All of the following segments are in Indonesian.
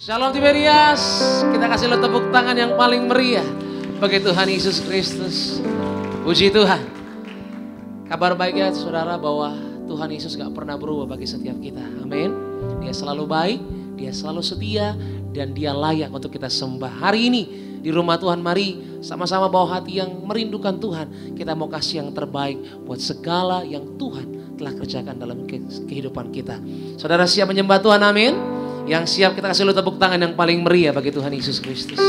Shalom Tiberias, kita kasih lo tepuk tangan yang paling meriah bagi Tuhan Yesus Kristus. Puji Tuhan. Kabar baiknya saudara bahwa Tuhan Yesus gak pernah berubah bagi setiap kita. Amin. Dia selalu baik, dia selalu setia, dan dia layak untuk kita sembah. Hari ini di rumah Tuhan, mari sama-sama bawa hati yang merindukan Tuhan. Kita mau kasih yang terbaik buat segala yang Tuhan telah kerjakan dalam kehidupan kita. Saudara siap menyembah Tuhan, amin. Yang siap kita kasih lu tepuk tangan yang paling meriah bagi Tuhan Yesus Kristus.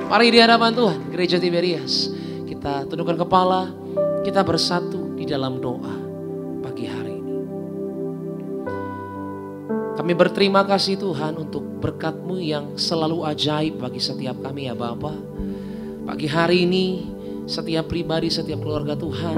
Mari di hadapan Tuhan, Gereja Tiberias. Kita tundukkan kepala, kita bersatu di dalam doa pagi hari ini. Kami berterima kasih Tuhan untuk berkat-Mu yang selalu ajaib bagi setiap kami ya Bapa. Pagi hari ini setiap pribadi, setiap keluarga Tuhan,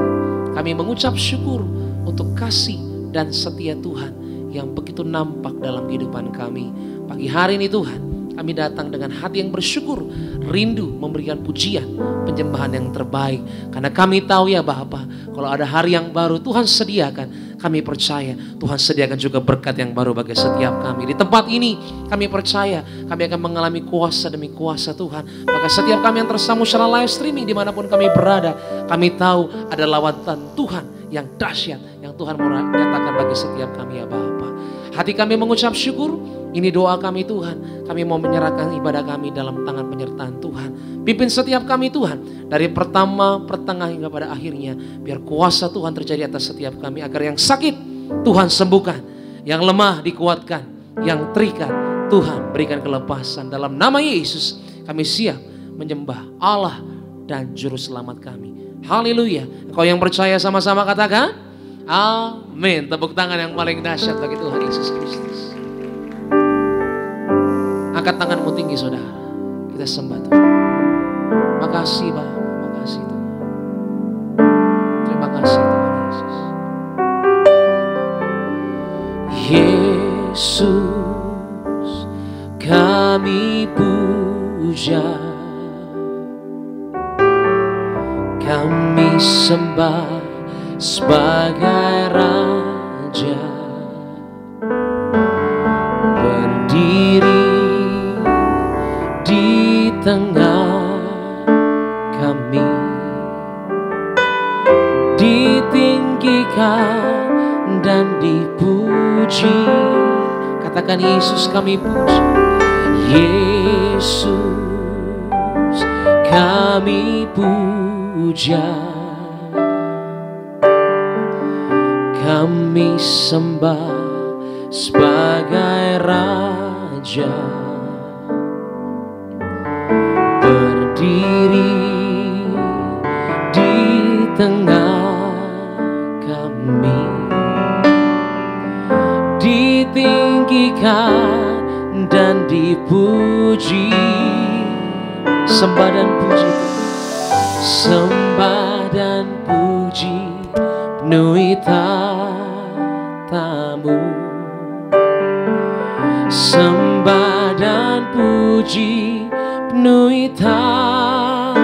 kami mengucap syukur untuk kasih dan setia Tuhan yang begitu nampak dalam kehidupan kami. Pagi hari ini Tuhan, kami datang dengan hati yang bersyukur, rindu memberikan pujian, penyembahan yang terbaik. Karena kami tahu ya Bapa, kalau ada hari yang baru Tuhan sediakan, kami percaya Tuhan sediakan juga berkat yang baru bagi setiap kami. Di tempat ini kami percaya kami akan mengalami kuasa demi kuasa Tuhan. Maka setiap kami yang tersambung secara live streaming dimanapun kami berada, kami tahu ada lawatan Tuhan yang dahsyat yang Tuhan mau nyatakan bagi setiap kami ya Bapa. Hati kami mengucap syukur, ini doa kami Tuhan. Kami mau menyerahkan ibadah kami dalam tangan penyertaan Tuhan. Pimpin setiap kami Tuhan, dari pertama, pertengahan hingga pada akhirnya. Biar kuasa Tuhan terjadi atas setiap kami, agar yang sakit Tuhan sembuhkan, yang lemah dikuatkan, yang terikat Tuhan berikan kelepasan. Dalam nama Yesus kami siap menyembah Allah dan Juru Selamat kami. Haleluya. Engkau yang percaya sama-sama katakan amin. Tepuk tangan yang paling dahsyat bagi Tuhan Yesus Kristus. Angkat tanganmu tinggi saudara, kita sembah Tuhan. Makasih Bapa, makasih Tuhan. Terima kasih Tuhan Yesus. Yesus kami puja, kami sembah sebagai Raja, berdiri di tengah kami, ditinggikan dan dipuji. Katakan Yesus kami puji, Yesus kami puja, kami sembah sebagai Raja, berdiri di tengah kami, ditinggikan dan dipuji. Sembah dan puji, sembah dan puji penuhi tatamu. Sembah dan puji penuhi tatamu.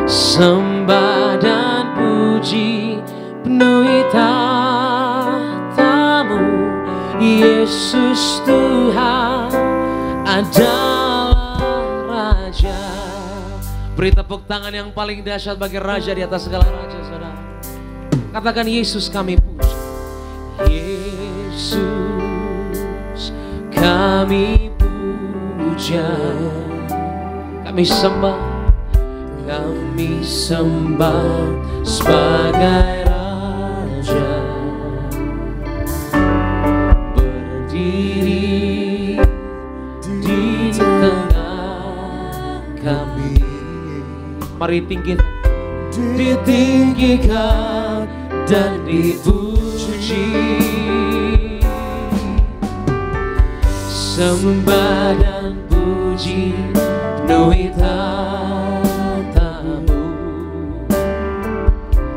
Sembah dan puji penuhi tatamu. Yesus Tuhan adalah Raja. Beri tepuk tangan yang paling dahsyat bagi Raja di atas segala raja, saudara. Katakan Yesus kami puja, Yesus kami puja, kami sembah sebagai Raja, berdiri di tengah kami. Mari ditinggikan dan dipuji. Sembah dan puji penuhi tatamu.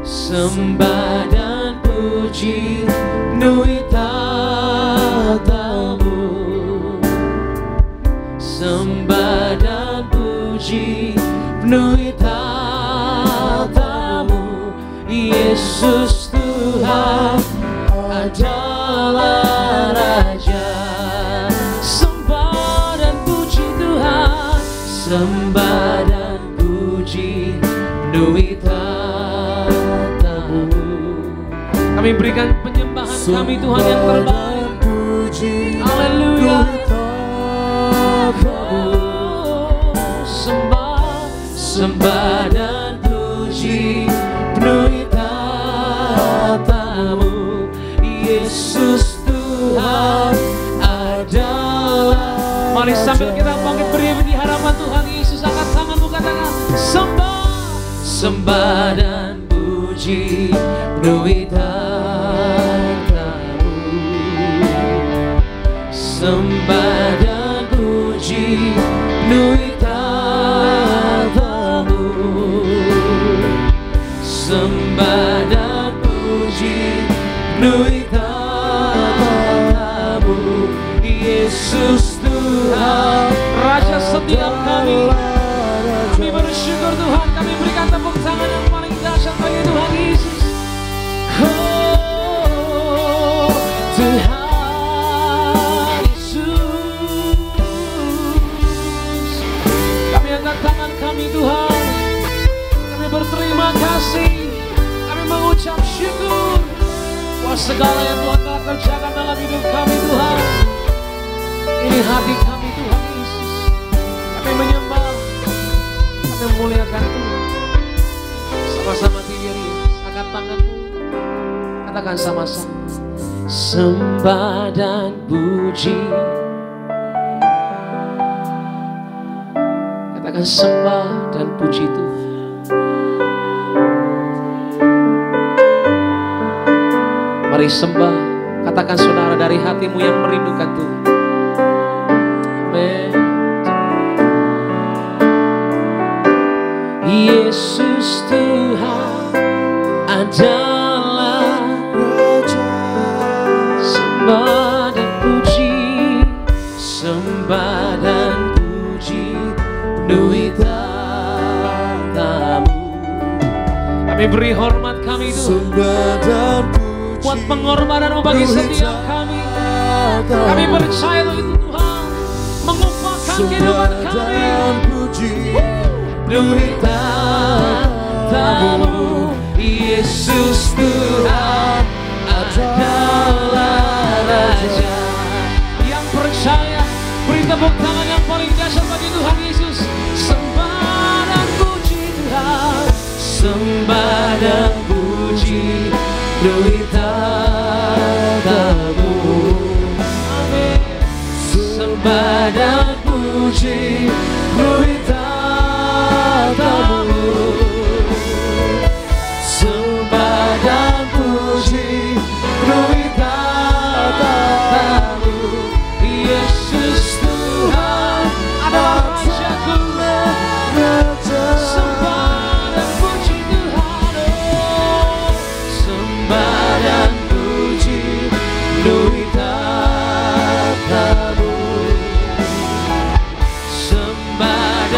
Sembah dan puji penuhi tatamu. Sembah dan puji penuhi tatamu. Yesus Tuhan adalah Raja. penuhi tatamu. Kami berikan penyembahan kami Tuhan yang terbaik. Haleluya. Sembah dan puji penuhi tatamu. Yesus Tuhan adalah. Mari sambil kita bangkit berdiri di hadapan Tuhan Yesus, angkat tanganmu, katakan sembah dan puji penuhi tatamu. Sembah dan puji penuhi tatamu. Sembah dan puji penuhi tatamu. Yesus Tuhan Raja setiap kami. Kami bersyukur Tuhan, kami berikan tepuk tangan yang paling dahsyat bagi Tuhan Yesus. Oh Tuhan Yesus, kami angkat tangan kami Tuhan, kami berterima kasih, kami mengucap syukur buat segala yang Tuhan telah kerjakan dalam hidup kami Tuhan. Ini hati kami Tuhan Yesus, kami menyembah, kami memuliakan Tuhan. Sama-sama diri, angkat tanganmu, katakan sama-sama. Sembah dan puji, katakan sembah dan puji Tuhan. Mari sembah, katakan saudara dari hatimu yang merindukan Tuhan. Amin. Yesus Tuhan adalah Raja. Sembah dan puji, sembah dan puji penuhi tatamu. Kami beri hormat kami Tuhan, buat pengorbananmu bagi setiap kami. Kami percaya itu Tuhan mengubahkan kehidupan kami. Penuhi tatamu. Yesus Tuhan adalah Raja. Yang percaya beri tepuk tangan yang paling dahsyat bagi Tuhan Yesus. Sembah dan puji Tuhan, sembah dan puji penuhi tatamu. Amin. Sembah dan puji penuhi tatamu. Sembah dan puji penuhi tatamu. Yesus Tuhan adalah Rajaku. Sembah dan puji Tuhan, oh, sembah dan puji penuhi tatamu. Sembah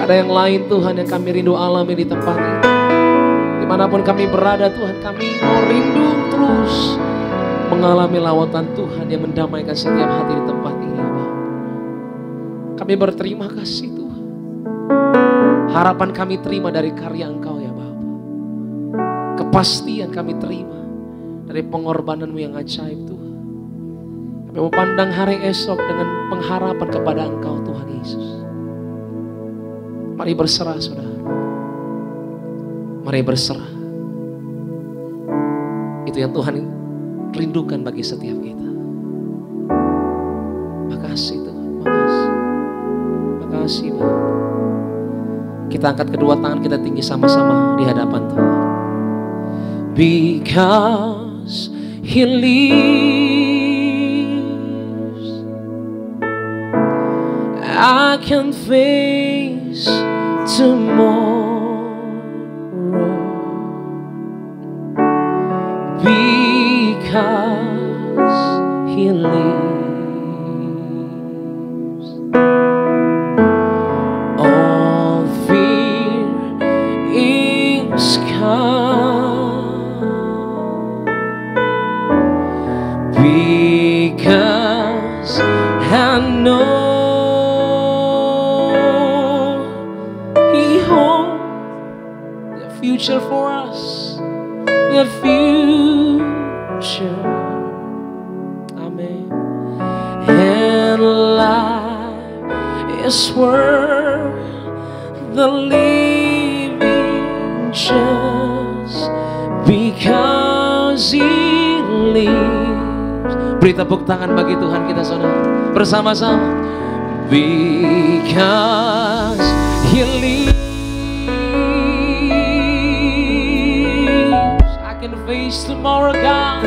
Gak ada yang lain Tuhan yang kami rindu alami di tempat ini. Dimanapun kami berada Tuhan, kami mau rindu terus mengalami lawatan Tuhan yang mendamaikan setiap hati di tempat ini. Kami berterima kasih Tuhan. Harapan kami terima dari karya Engkau ya Bapa. Kepastian kami terima dari pengorbanan-Mu yang ajaib Tuhan. Kami mau pandang hari esok dengan pengharapan kepada Engkau Tuhan Yesus. Mari berserah saudara. Mari berserah. Itu yang Tuhan rindukan bagi setiap kita. Makasih Tuhan, makasih. Makasih Bapa. Kita angkat kedua tangan kita tinggi sama-sama di hadapan Tuhan. Because He lives, I can face tomorrow. Because He lives, all fear is gone. Because I know He holds the future for us, the future. Amen. And life is worth the living just because He lives. Beri tepuk tangan bagi Tuhan kita saudara bersama-sama. Because He lives, I can face tomorrow God.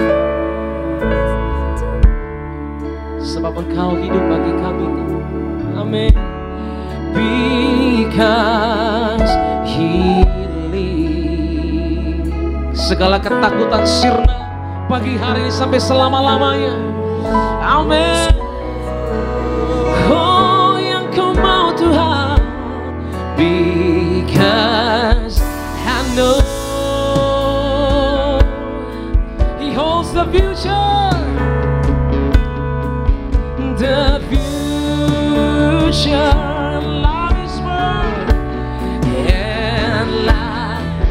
Sebab Engkau hidup bagi kami Tuhan. Amin. Because He lives, segala ketakutan sirna pagi hari ini sampai selama-lamanya. Amin. Oh yang Kau mau Tuhan. Because I know He holds the future. The future. Love is worth and life.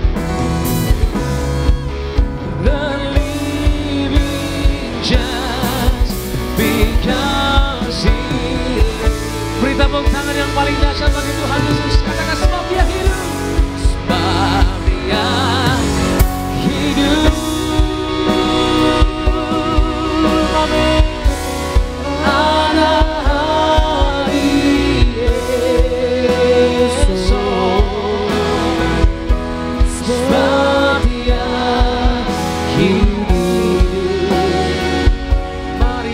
The living just because He. Beri tepuk tangan yang paling dahsyat bagi Tuhan Yesus. Katakan sebab Dia hidup. Sebab Dia hidup. Amin. Ada hari esok. Sebab Dia hidup. Mari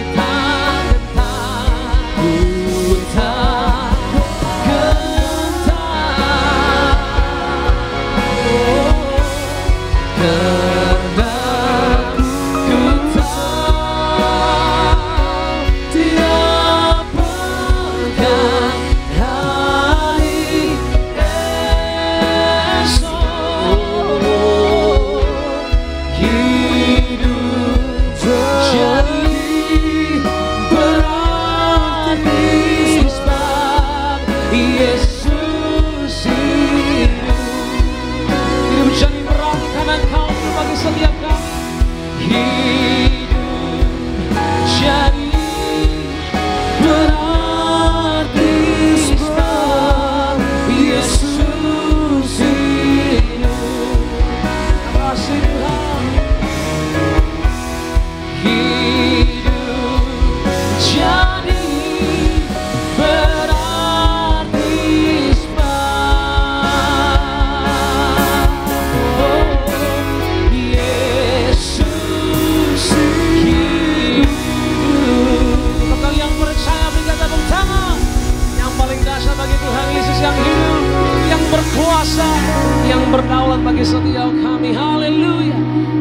berkuasa, yang berdaulat bagi setiap kami. Haleluya,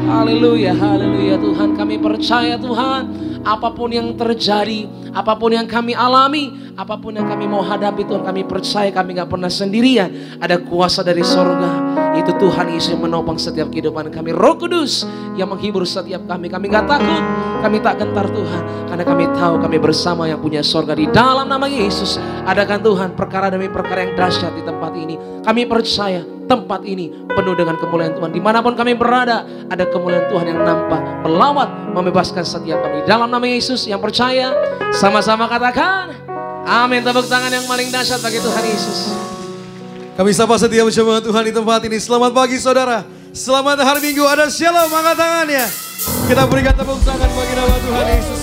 haleluya, haleluya. Tuhan, kami percaya Tuhan, apapun yang terjadi, apapun yang kami alami, apapun yang kami mau hadapi Tuhan, kami percaya kami gak pernah sendirian. Ada kuasa dari sorga, itu Tuhan Yesus yang menopang setiap kehidupan kami. Roh Kudus yang menghibur setiap kami. Kami gak takut, kami tak gentar Tuhan, karena kami tahu kami bersama yang punya sorga. Di dalam nama Yesus, adakan Tuhan perkara demi perkara yang dahsyat di tempat ini. Kami percaya tempat ini penuh dengan kemuliaan Tuhan. Dimanapun kami berada, ada kemuliaan Tuhan yang nampak, melawat, membebaskan setiap kami. Di dalam nama Yesus, yang percaya sama-sama katakan amin. Tepuk tangan yang paling dahsyat bagi Tuhan Yesus. Kami sapa setiap jemaat Tuhan di tempat ini. Selamat pagi saudara, selamat hari Minggu. Ada shalom, angkat tangannya. Kita berikan tepuk tangan bagi nama Tuhan Yesus.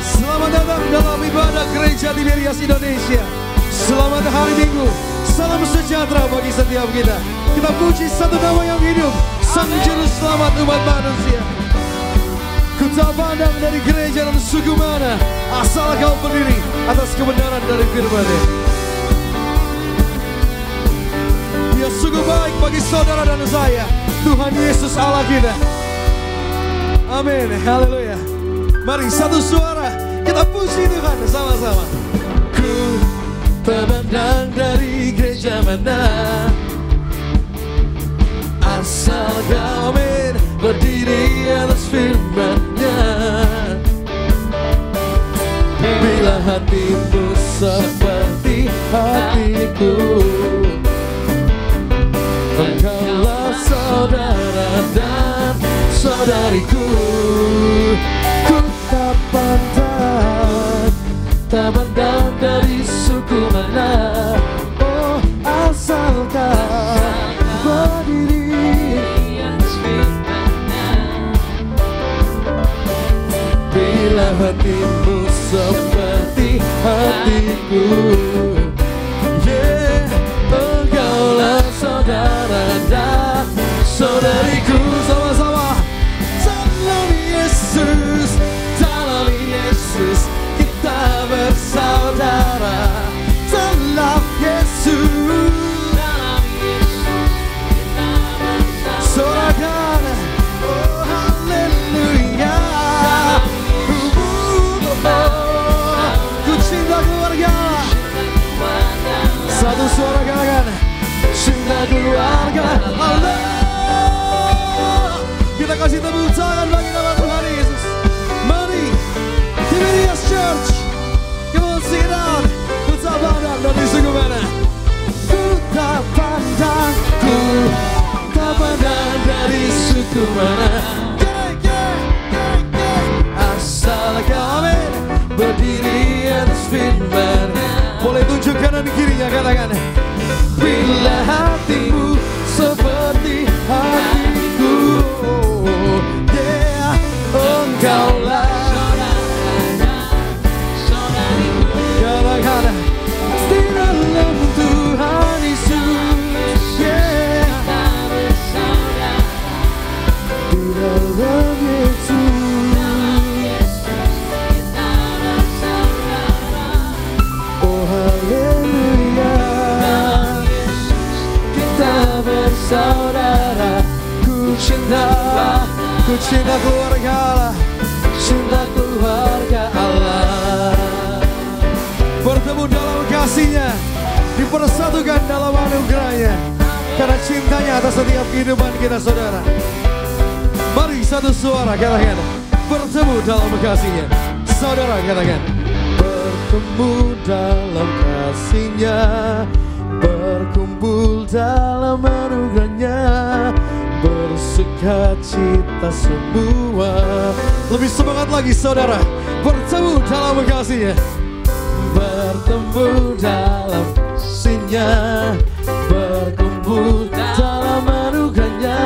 Selamat datang dalam ibadah Gereja Tiberias Indonesia. Selamat hari Minggu. Salam sejahtera bagi setiap kita. Kita puji satu nama yang hidup, Sang Juru Selamat umat manusia. Ku tak pandang dari gereja dan suku mana, asal kau berdiri atas kebenaran dari firman-Nya. Dia sungguh baik bagi saudara dan saya, Tuhan Yesus Allah kita. Amin, haleluya. Mari satu suara kita puji Tuhan sama-sama. Ku terpandang dari gereja mana, asal kau berdiri atas firman-Nya. Bila hatimu seperti hatiku, engkaulah saudara dan saudariku. Ku tak pandang dari suku mana, oh asalkan berdiri atas firman-Nya. Bila hatimu seperti hatiku, yeah, engkaulah saudara dan saudariku. Sama-sama. Dalam Yesus kita bersaudara. Dalam Yesus kita bersaudara. Oh haleluya. Ku cinta keluarga. Satu suara katakan cinta keluarga. Allah. Kita kasih tepuk tangan bagi nama Tuhan Yesus. Mari Tiberias Church, come on sing it out. Ku tak pandang dari suku mana, ku tak pandang dari suku mana, asal kami berdiri atas firman-Nya. Boleh tunjuk kanan kirinya, katakan bila hatimu seperti hatiku, yeah, engkaulah saudara-saudariku. Di dalam Tuhan Yesus, yeah, di dalam Yesus, oh haleluya. Kita bersaudara. Ku cinta keluarga Allah, cinta keluarga Allah. Bertemu dalam kasih-Nya, dipersatukan dalam anugerah-Nya, karena cintanya atas setiap kehidupan kita saudara. Mari satu suara katakan bertemu dalam kasih-Nya. Saudara katakan bertemu dalam kasih-Nya, berkumpul dalam anugerah-Nya, bersuka cita semua. Lebih semangat lagi saudara, bertemu dalam kasih-Nya, bertemu dalam kasih-Nya, berkumpul dalam anugerah-Nya,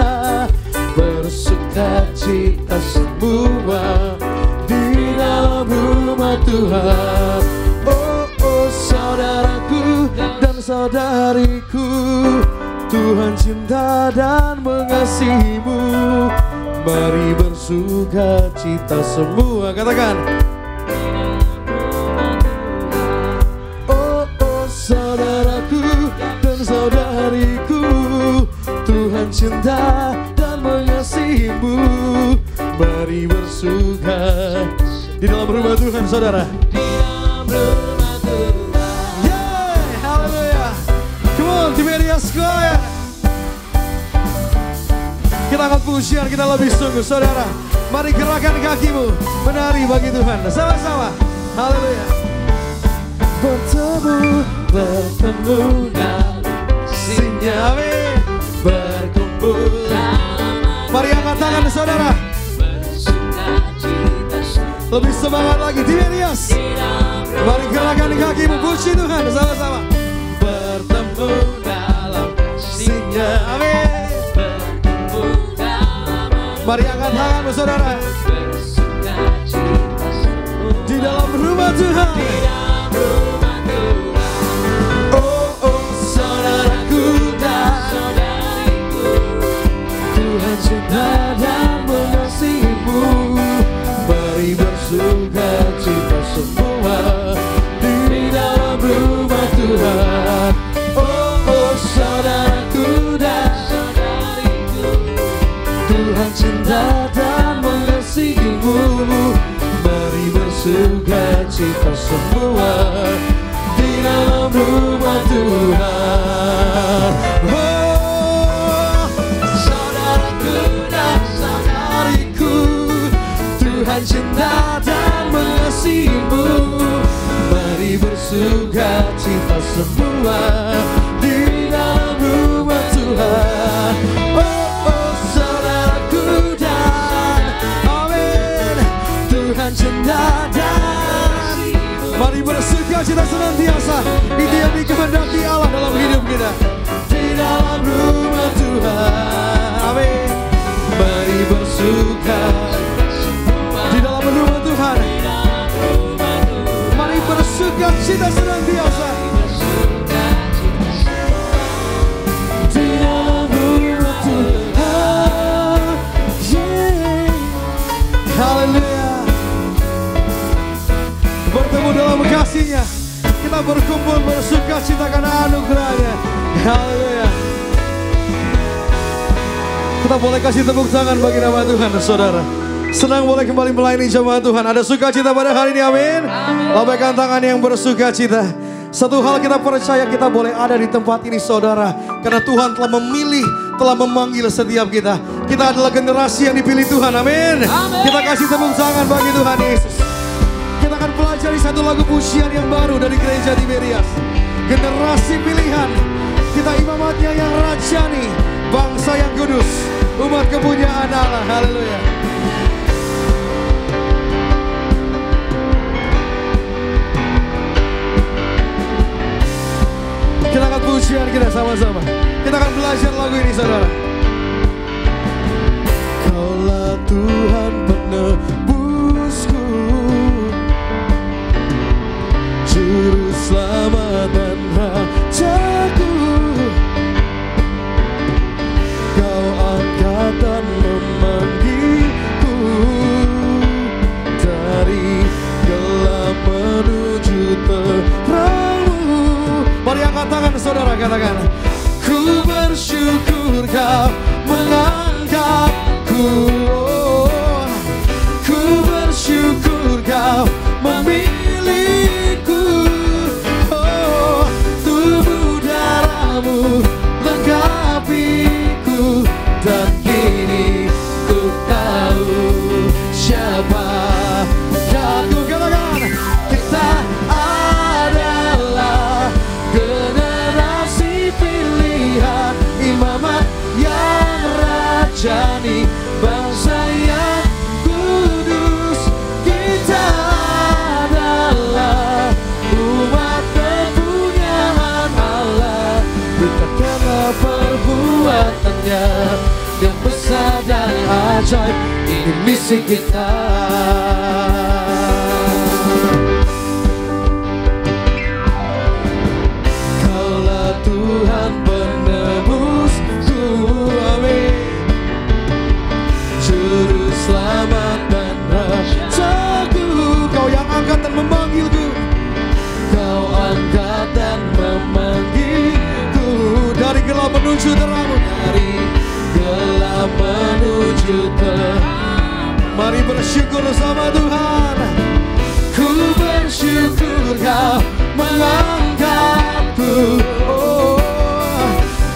bersuka cita semua di dalam rumah Tuhan. Oh oh saudaraku dan saudariku, Tuhan cinta dan mengasihimu. Mari bersuka cita semua, katakan oh oh saudaraku dan saudariku, Tuhan cinta dan mengasihimu. Mari bersuka di dalam rumah Tuhan saudara. Di dalam rumah Tuhan. pujian kita lebih sungguh, saudara. Mari gerakan kakimu, menari bagi Tuhan. Sama-sama. Haleluya. Bertemu dalam kasih-Nya, amin. Berkumpul. Mari angkat tangan, saudara. Lebih semangat lagi, Tiberias. Mari gerakan kakimu, puji Tuhan, sama-sama. Bertemu dalam kasih-Nya, amin. Mari angkat tanganmu, saudara. Di dalam rumah Tuhan. Oh, oh, saudaraku dan saudariku, Tuhan cinta dan mengasihimu. Mari bersuka cita semua di dalam rumah Tuhan. Oh, oh, saudaraku dan saudariku, Tuhan cinta dan mengasihimu. Mari bersuka cita semua di dalam rumah Tuhan. Oh, saudaraku dan saudariku, Tuhan cinta dan mengasihimu. Mari bersuka cita semua di dalam rumah Tuhan. Oh, oh, saudaraku dan amin, Tuhan cinta dan mari bersuka cita senantiasa. Itu yang dikehendaki Allah dalam hidup kita. Di dalam rumah Tuhan, amin. Mari bersuka di dalam rumah Tuhan. Mari bersuka cita senantiasa di dalam rumah Tuhan. Yeah. Haleluya. Bertemu dalam kasih-Nya, kita berkumpul bersuka cita karena anugerah-Nya. Haleluya. Kita boleh kasih tepuk tangan bagi nama Tuhan, saudara. Senang boleh kembali melayani jemaat Tuhan. Ada sukacita pada hari ini, amin. Lambaikan tangan yang bersuka cita. Satu hal kita percaya, kita boleh ada di tempat ini, saudara, karena Tuhan telah memilih, telah memanggil setiap kita. Kita adalah generasi yang dipilih Tuhan, amin. Kita kasih tepuk tangan bagi Tuhan Yesus. Kita akan pelajari satu lagu pujian yang baru dari gereja Tiberias. Generasi pilihan, kita imamatnya yang rajani, bangsa yang kudus, umat kepunyaan Allah. Haleluya. Kita akan pujian kita sama-sama. Kita akan belajar lagu ini, saudara. Kaulah Tuhan penebusku, Juru selamat dan rajaku. Kau angkat dan memanggilku dari gelap menuju terang-Mu. Mari angkat tangan, saudara, katakan. Ku bersyukur Kau mengangkatku. Oh, ku bersyukur Kau memilihku. Oh, tubuh darah-Mu lengkapiku, dan kini ku tahu siapa aku. Katakan, kita adalah generasi pilihan, imamat yang rajani, bangsa yang kudus. Kita adalah umat kepunyaan Allah. Berkatalah perbuatannya yang besar dan ajaib, ini misi kita. Kaulah Tuhan penebusku, amin. Juru selamat dan rajaku. Kau yang angkat dan memanggilku. Kau angkat dan memanggilku dari gelap menuju terang, dari gelap menuju terang. Mari bersyukur sama Tuhan. Ku bersyukur Kau mengangkatku. Oh,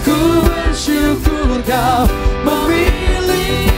ku bersyukur Kau memilih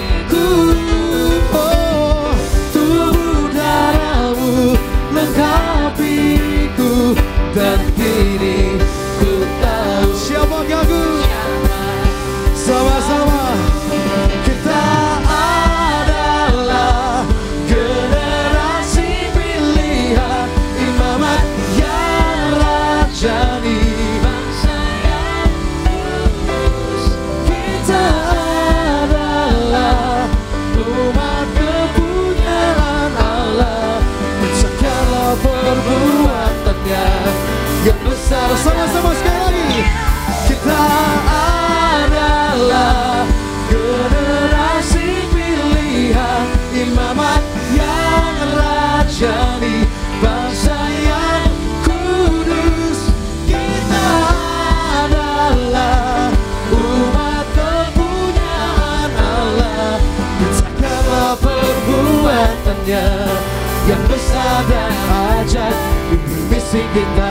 kasih kita.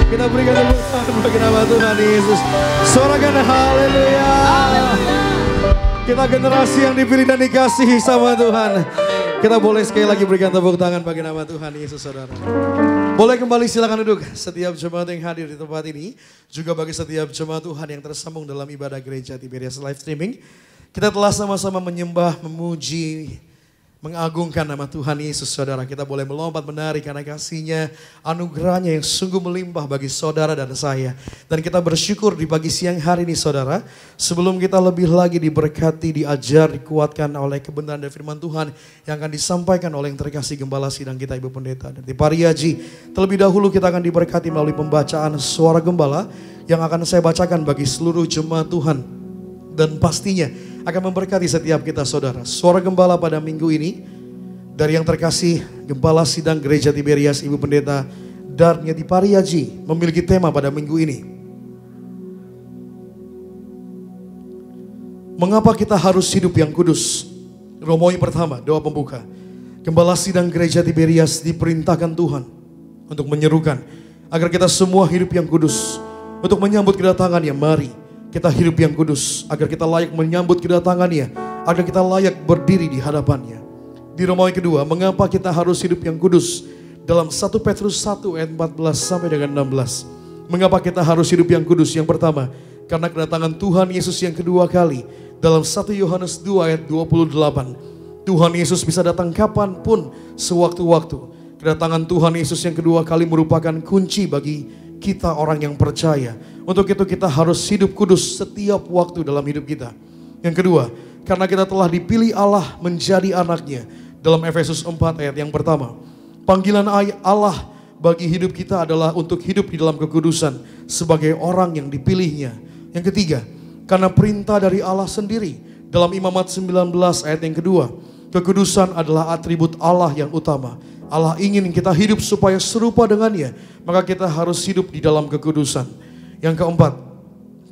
Kita berikan tepuk tangan bagi nama Tuhan Yesus. Sorakan haleluya. Kita generasi yang dipilih dan dikasihi sama Tuhan. Kita boleh sekali lagi berikan tepuk tangan bagi nama Tuhan Yesus, saudara. Boleh kembali silakan duduk. Setiap jemaat yang hadir di tempat ini, juga bagi setiap jemaat Tuhan yang tersambung dalam ibadah gereja Tiberias live streaming, kita telah sama-sama menyembah, memuji, mengagungkan nama Tuhan Yesus, saudara. Kita boleh melompat menari karena kasih-Nya, anugerah-Nya yang sungguh melimpah bagi saudara dan saya. Dan kita bersyukur di pagi siang hari ini, saudara. Sebelum kita lebih lagi diberkati, diajar, dikuatkan oleh kebenaran dan firman Tuhan yang akan disampaikan oleh yang terkasih Gembala Sidang kita, Ibu Pendeta dan Pariaji. Terlebih dahulu kita akan diberkati melalui pembacaan suara Gembala yang akan saya bacakan bagi seluruh jemaat Tuhan. Dan pastinya akan memberkati setiap kita, saudara. Suara Gembala pada minggu ini dari yang terkasih Gembala Sidang Gereja Tiberias, Ibu Pendeta Darnyati Pariaji, memiliki tema pada minggu ini. Mengapa kita harus hidup yang kudus? Romawi pertama, doa pembuka. Gembala Sidang Gereja Tiberias diperintahkan Tuhan untuk menyerukan agar kita semua hidup yang kudus untuk menyambut kedatangan-Nya. Mari kita hidup yang kudus agar kita layak menyambut kedatangan-Nya, agar kita layak berdiri di hadapan-Nya. Di Romawi kedua, mengapa kita harus hidup yang kudus? Dalam 1 Petrus 1 ayat 14 sampai dengan 16. Mengapa kita harus hidup yang kudus? Yang pertama, karena kedatangan Tuhan Yesus yang kedua kali. Dalam 1 Yohanes 2 ayat 28. Tuhan Yesus bisa datang kapanpun, sewaktu-waktu. Kedatangan Tuhan Yesus yang kedua kali merupakan kunci bagi kita orang yang percaya. Untuk itu kita harus hidup kudus setiap waktu dalam hidup kita. Yang kedua, karena kita telah dipilih Allah menjadi anak-Nya. Dalam Efesus 4 ayat yang pertama. Panggilan Allah bagi hidup kita adalah untuk hidup di dalam kekudusan sebagai orang yang dipilih-Nya. Yang ketiga, karena perintah dari Allah sendiri. Dalam Imamat 19 ayat yang kedua. Kekudusan adalah atribut Allah yang utama. Allah ingin kita hidup supaya serupa dengannya, maka kita harus hidup di dalam kekudusan. Yang keempat,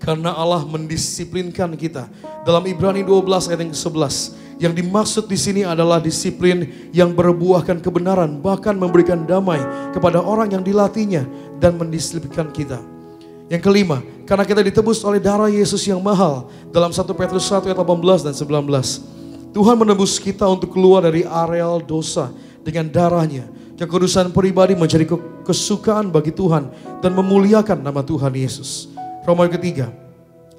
karena Allah mendisiplinkan kita. Dalam Ibrani 12 ayat yang ke-11, yang dimaksud di sini adalah disiplin yang berbuahkan kebenaran, bahkan memberikan damai kepada orang yang dilatihnya dan mendisiplinkan kita. Yang kelima, karena kita ditebus oleh darah Yesus yang mahal. Dalam 1 Petrus 1 ayat 18 dan 19, Tuhan menebus kita untuk keluar dari areal dosa dengan darah-Nya. Kekudusan pribadi menjadi kesukaan bagi Tuhan dan memuliakan nama Tuhan Yesus. Romawi ketiga,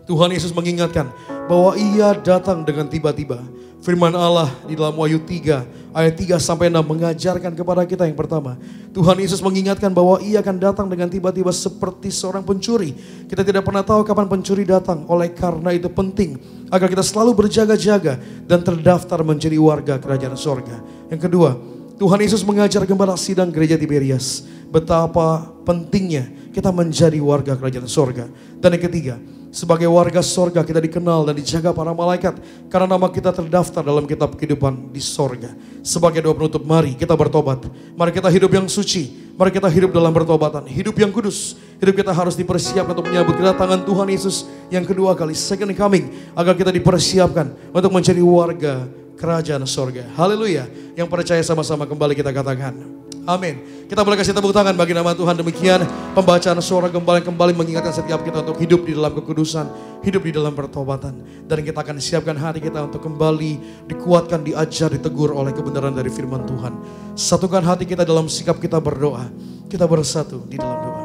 Tuhan Yesus mengingatkan bahwa Ia datang dengan tiba-tiba. Firman Allah di dalam Wahyu 3 ayat 3 sampai 6 mengajarkan kepada kita yang pertama, Tuhan Yesus mengingatkan bahwa Ia akan datang dengan tiba-tiba seperti seorang pencuri. Kita tidak pernah tahu kapan pencuri datang. Oleh karena itu penting agar kita selalu berjaga-jaga dan terdaftar menjadi warga kerajaan sorga. Yang kedua, Tuhan Yesus mengajar Gembala Sidang Gereja Tiberias betapa pentingnya kita menjadi warga kerajaan sorga. Dan yang ketiga, sebagai warga sorga kita dikenal dan dijaga para malaikat karena nama kita terdaftar dalam kitab kehidupan di sorga. Sebagai doa penutup, mari kita bertobat. Mari kita hidup yang suci. Mari kita hidup dalam bertobatan. Hidup yang kudus. Hidup kita harus dipersiapkan untuk menyambut kedatangan Tuhan Yesus yang kedua kali, second coming, agar kita dipersiapkan untuk menjadi warga kerajaan sorga. Haleluya. Yang percaya sama-sama kembali kita katakan amin. Kita boleh kasih tepuk tangan bagi nama Tuhan. Demikian pembacaan suara Gembala yang kembali mengingatkan setiap kita untuk hidup di dalam kekudusan, hidup di dalam pertobatan. Dan kita akan siapkan hati kita untuk kembali dikuatkan, diajar, ditegur oleh kebenaran dari firman Tuhan. Satukan hati kita dalam sikap kita berdoa. Kita bersatu di dalam doa.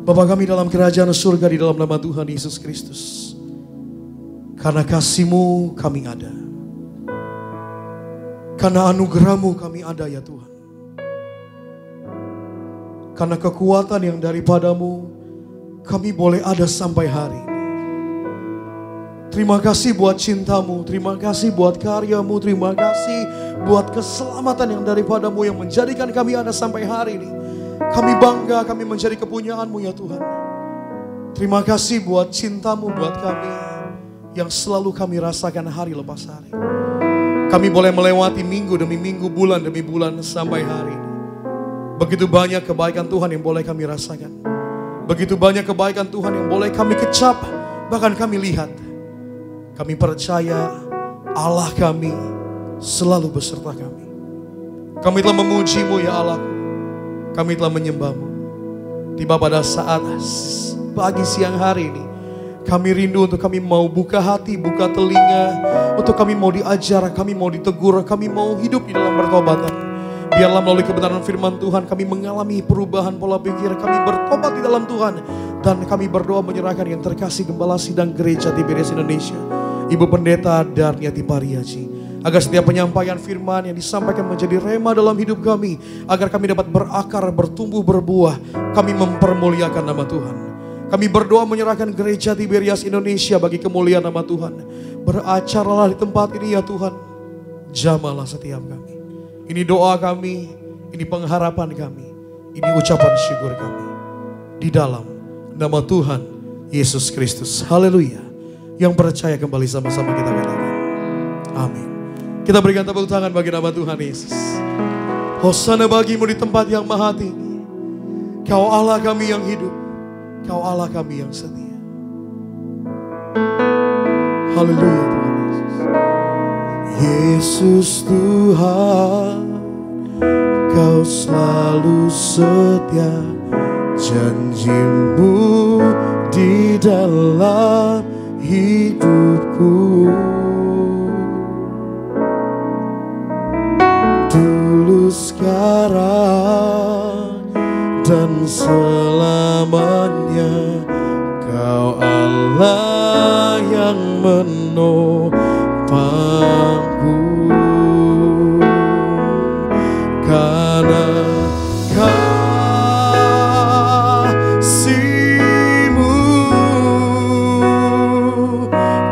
Bapa kami dalam kerajaan surga, di dalam nama Tuhan Yesus Kristus. Karena kasih-Mu kami ada. Karena anugerah-Mu kami ada ya Tuhan. Karena kekuatan yang daripada-Mu kami boleh ada sampai hari ini. Terima kasih buat cinta-Mu, terima kasih buat karya-Mu, terima kasih buat keselamatan yang daripada-Mu yang menjadikan kami ada sampai hari ini. Kami bangga kami menjadi kepunyaan-Mu ya Tuhan. Terima kasih buat cinta-Mu buat kami yang selalu kami rasakan hari lepas hari. Kami boleh melewati minggu demi minggu, bulan demi bulan sampai hari ini. Begitu banyak kebaikan Tuhan yang boleh kami rasakan. Begitu banyak kebaikan Tuhan yang boleh kami kecap, bahkan kami lihat. Kami percaya Allah kami selalu beserta kami. Kami telah memuji-Mu ya Allah. Kami telah menyembah-Mu. Tiba pada saat pagi siang hari ini, kami rindu untuk kami mau buka hati, buka telinga. Untuk kami mau diajar, kami mau ditegur, kami mau hidup di dalam pertobatan. Biarlah melalui kebenaran firman Tuhan kami mengalami perubahan pola pikir. Kami bertobat di dalam Tuhan. Dan kami berdoa menyerahkan yang terkasih Gembala Sidang Gereja Tiberias Indonesia, Ibu Pendeta Darniati Pariaji, agar setiap penyampaian firman yang disampaikan menjadi rema dalam hidup kami. Agar kami dapat berakar, bertumbuh, berbuah. Kami mempermuliakan nama Tuhan. Kami berdoa menyerahkan Gereja Tiberias Indonesia bagi kemuliaan nama Tuhan. Beracaralah di tempat ini ya Tuhan. Jamahlah setiap kami. Ini doa kami, ini pengharapan kami, ini ucapan syukur kami. Di dalam nama Tuhan Yesus Kristus. Haleluya. Yang percaya kembali sama-sama kita katakan. Amin. Kita berikan tepuk tangan bagi nama Tuhan Yesus. Hosana bagimu di tempat yang maha tinggi. Kau Allah kami yang hidup. Kau Allah kami yang setia. Haleluya Tuhan Yesus. Yesus Tuhan, Kau selalu setia. Janji-Mu di dalam hidupku. Dulu, sekarang, dan selamanya Kau Allah yang menopangku. Karena kasih-Mu,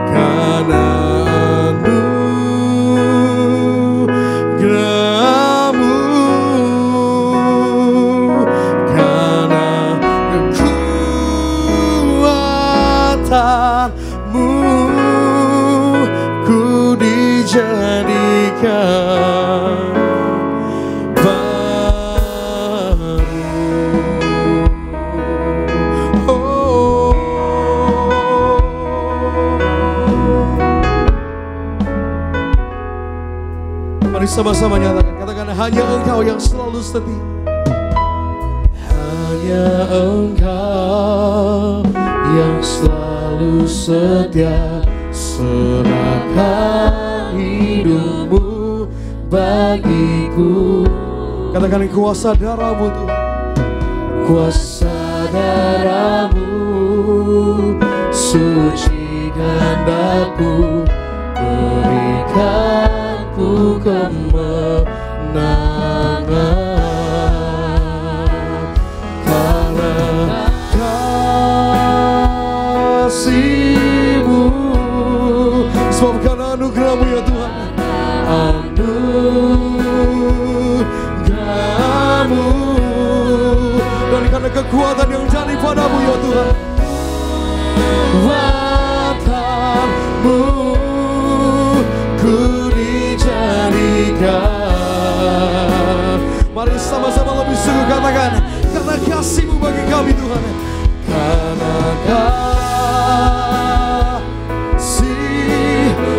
karena anugerah-Mu, karena kekuatan-Mu, ku dijadikan baru. Oh. Mari sama-sama nyatakan, katakan, hanya Engkau yang selalu setia. Hanya Engkau yang selalu setia. Serahkan hidup-Mu bagiku. Katakan, kuasa darah-Mu Tuhan. Kuasa darah-Mu sucikan aku, berikanku kemenangan. Karena kasih-Mu, sebab karena anugerah-Mu ya Tuhan. Anugerah-Mu, dan karena kekuatan yang daripada-Mu ya Tuhan. Kekuatan-Mu, ku dijadikan. Mari sama-sama lebih sungguh katakan, karena kasih-Mu bagi kami Tuhan. Karena kasih.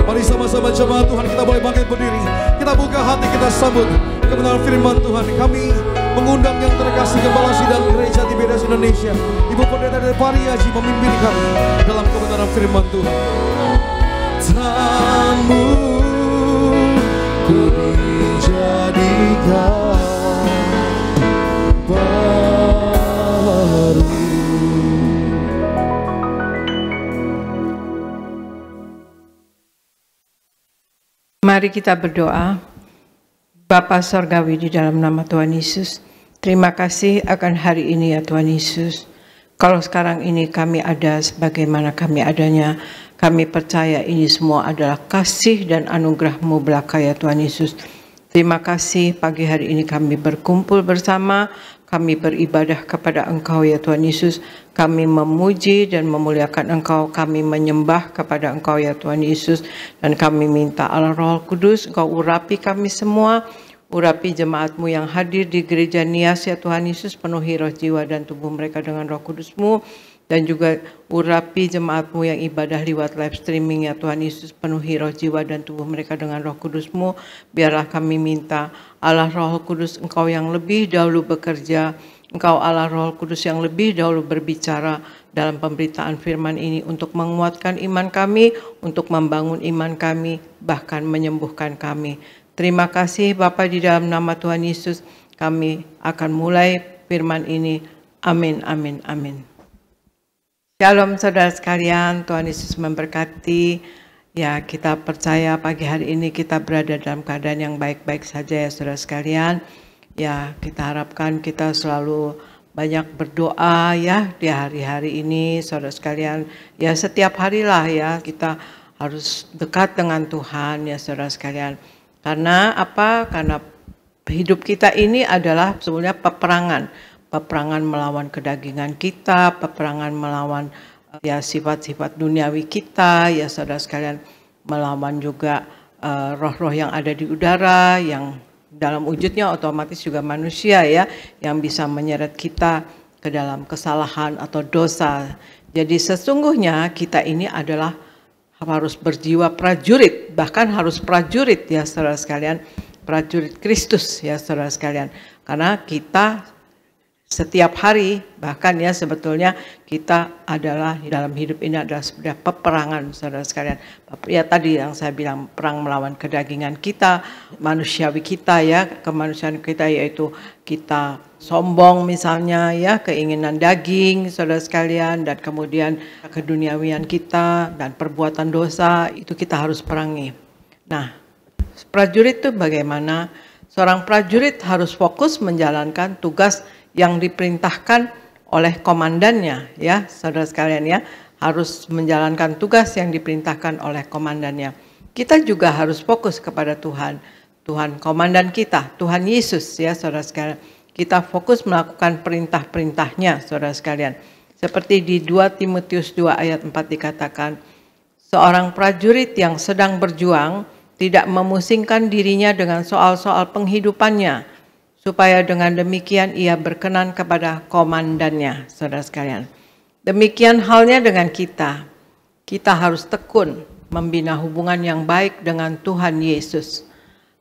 Mari sama-sama jemaat Tuhan, kita boleh bangkit berdiri. Kita buka hati, kita sambut kebenaran firman Tuhan. Kami mengundang yang terkasih Gembala Sidang Gereja Tiberias Indonesia, Ibu Pendeta Darniati Pariaji, memimpin kami dalam kebenaran firman Tuhan. Tanmu ku dijadikan baru. Mari kita berdoa. Bapa Sorgawi, di dalam nama Tuhan Yesus, terima kasih akan hari ini ya Tuhan Yesus. Kalau sekarang ini kami ada sebagaimana kami adanya, kami percaya ini semua adalah kasih dan anugerah-Mu belaka ya Tuhan Yesus. Terima kasih pagi hari ini kami berkumpul bersama, kami beribadah kepada Engkau ya Tuhan Yesus. Kami memuji dan memuliakan Engkau, kami menyembah kepada Engkau ya Tuhan Yesus. Dan kami minta Allah Roh Kudus, Engkau urapi kami semua, urapi jemaat-Mu yang hadir di gereja Nias ya Tuhan Yesus. Penuhi roh, jiwa dan tubuh mereka dengan Roh Kudus-Mu. Dan juga urapi jemaat-Mu yang ibadah lewat live streaming ya Tuhan Yesus, penuhi roh, jiwa, dan tubuh mereka dengan roh kudus-Mu. Biarlah kami minta Allah Roh Kudus, Engkau yang lebih dahulu bekerja, Engkau Allah Roh Kudus yang lebih dahulu berbicara dalam pemberitaan firman ini untuk menguatkan iman kami, untuk membangun iman kami, bahkan menyembuhkan kami. Terima kasih Bapa, di dalam nama Tuhan Yesus kami akan mulai firman ini. Amin, amin, amin. Shalom saudara sekalian, Tuhan Yesus memberkati. Ya, kita percaya pagi hari ini kita berada dalam keadaan yang baik-baik saja ya saudara sekalian. Ya, kita harapkan kita selalu banyak berdoa ya di hari-hari ini saudara sekalian. Ya, setiap harilah ya kita harus dekat dengan Tuhan ya saudara sekalian. Karena apa? Karena hidup kita ini adalah sebenarnya peperangan melawan kedagingan kita, peperangan melawan ya sifat-sifat duniawi kita ya saudara sekalian, melawan juga roh-roh yang ada di udara, yang dalam wujudnya otomatis juga manusia ya, yang bisa menyeret kita ke dalam kesalahan atau dosa. Jadi sesungguhnya kita ini adalah harus berjiwa prajurit, bahkan harus prajurit ya saudara sekalian, prajurit Kristus ya saudara sekalian. Karena kita setiap hari, bahkan ya sebetulnya kita adalah dalam hidup ini adalah sebenarnya peperangan saudara sekalian. Ya tadi yang saya bilang, perang melawan kedagingan kita, manusiawi kita ya, kemanusiaan kita, yaitu kita sombong misalnya ya, keinginan daging saudara sekalian, dan kemudian keduniawian kita dan perbuatan dosa, itu kita harus perangi. Nah, prajurit itu bagaimana? Seorang prajurit harus fokus menjalankan tugas yang diperintahkan oleh komandannya ya saudara sekalian ya, harus menjalankan tugas yang diperintahkan oleh komandannya. Kita juga harus fokus kepada Tuhan komandan kita, Tuhan Yesus ya saudara sekalian. Kita fokus melakukan perintah-perintahnya saudara sekalian. Seperti di 2 Timotius 2 ayat 4 dikatakan, seorang prajurit yang sedang berjuang tidak memusingkan dirinya dengan soal-soal penghidupannya, supaya dengan demikian ia berkenan kepada komandannya, saudara sekalian. Demikian halnya dengan kita. Kita harus tekun membina hubungan yang baik dengan Tuhan Yesus.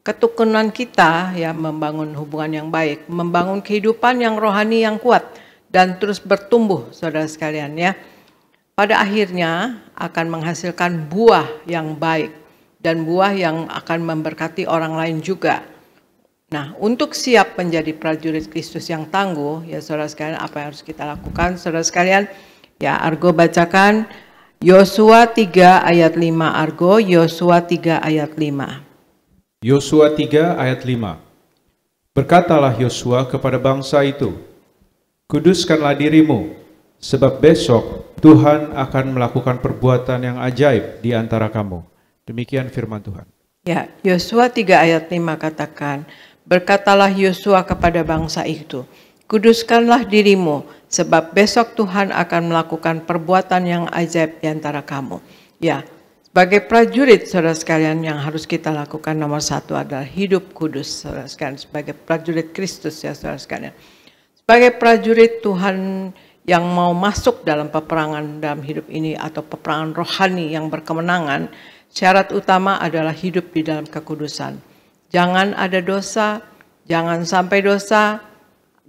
Ketekunan kita ya membangun hubungan yang baik, membangun kehidupan yang rohani yang kuat dan terus bertumbuh, saudara sekalian ya. Pada akhirnya akan menghasilkan buah yang baik dan buah yang akan memberkati orang lain juga. Nah, untuk siap menjadi prajurit Kristus yang tangguh, ya saudara sekalian, apa yang harus kita lakukan, saudara sekalian? Ya, Argo bacakan Yosua 3 ayat 5, Argo, Yosua 3 ayat 5. Yosua 3 ayat 5. Berkatalah Yosua kepada bangsa itu, kuduskanlah dirimu, sebab besok Tuhan akan melakukan perbuatan yang ajaib di antara kamu. Demikian firman Tuhan. Ya, Yosua 3 ayat 5 katakan, berkatalah Yosua kepada bangsa itu, kuduskanlah dirimu, sebab besok Tuhan akan melakukan perbuatan yang ajaib di antara kamu. Ya, sebagai prajurit saudara sekalian, yang harus kita lakukan nomor satu adalah hidup kudus saudara sekalian. Sebagai prajurit Kristus ya saudara sekalian. Sebagai prajurit Tuhan yang mau masuk dalam peperangan dalam hidup ini atau peperangan rohani yang berkemenangan, syarat utama adalah hidup di dalam kekudusan. Jangan ada dosa, jangan sampai dosa,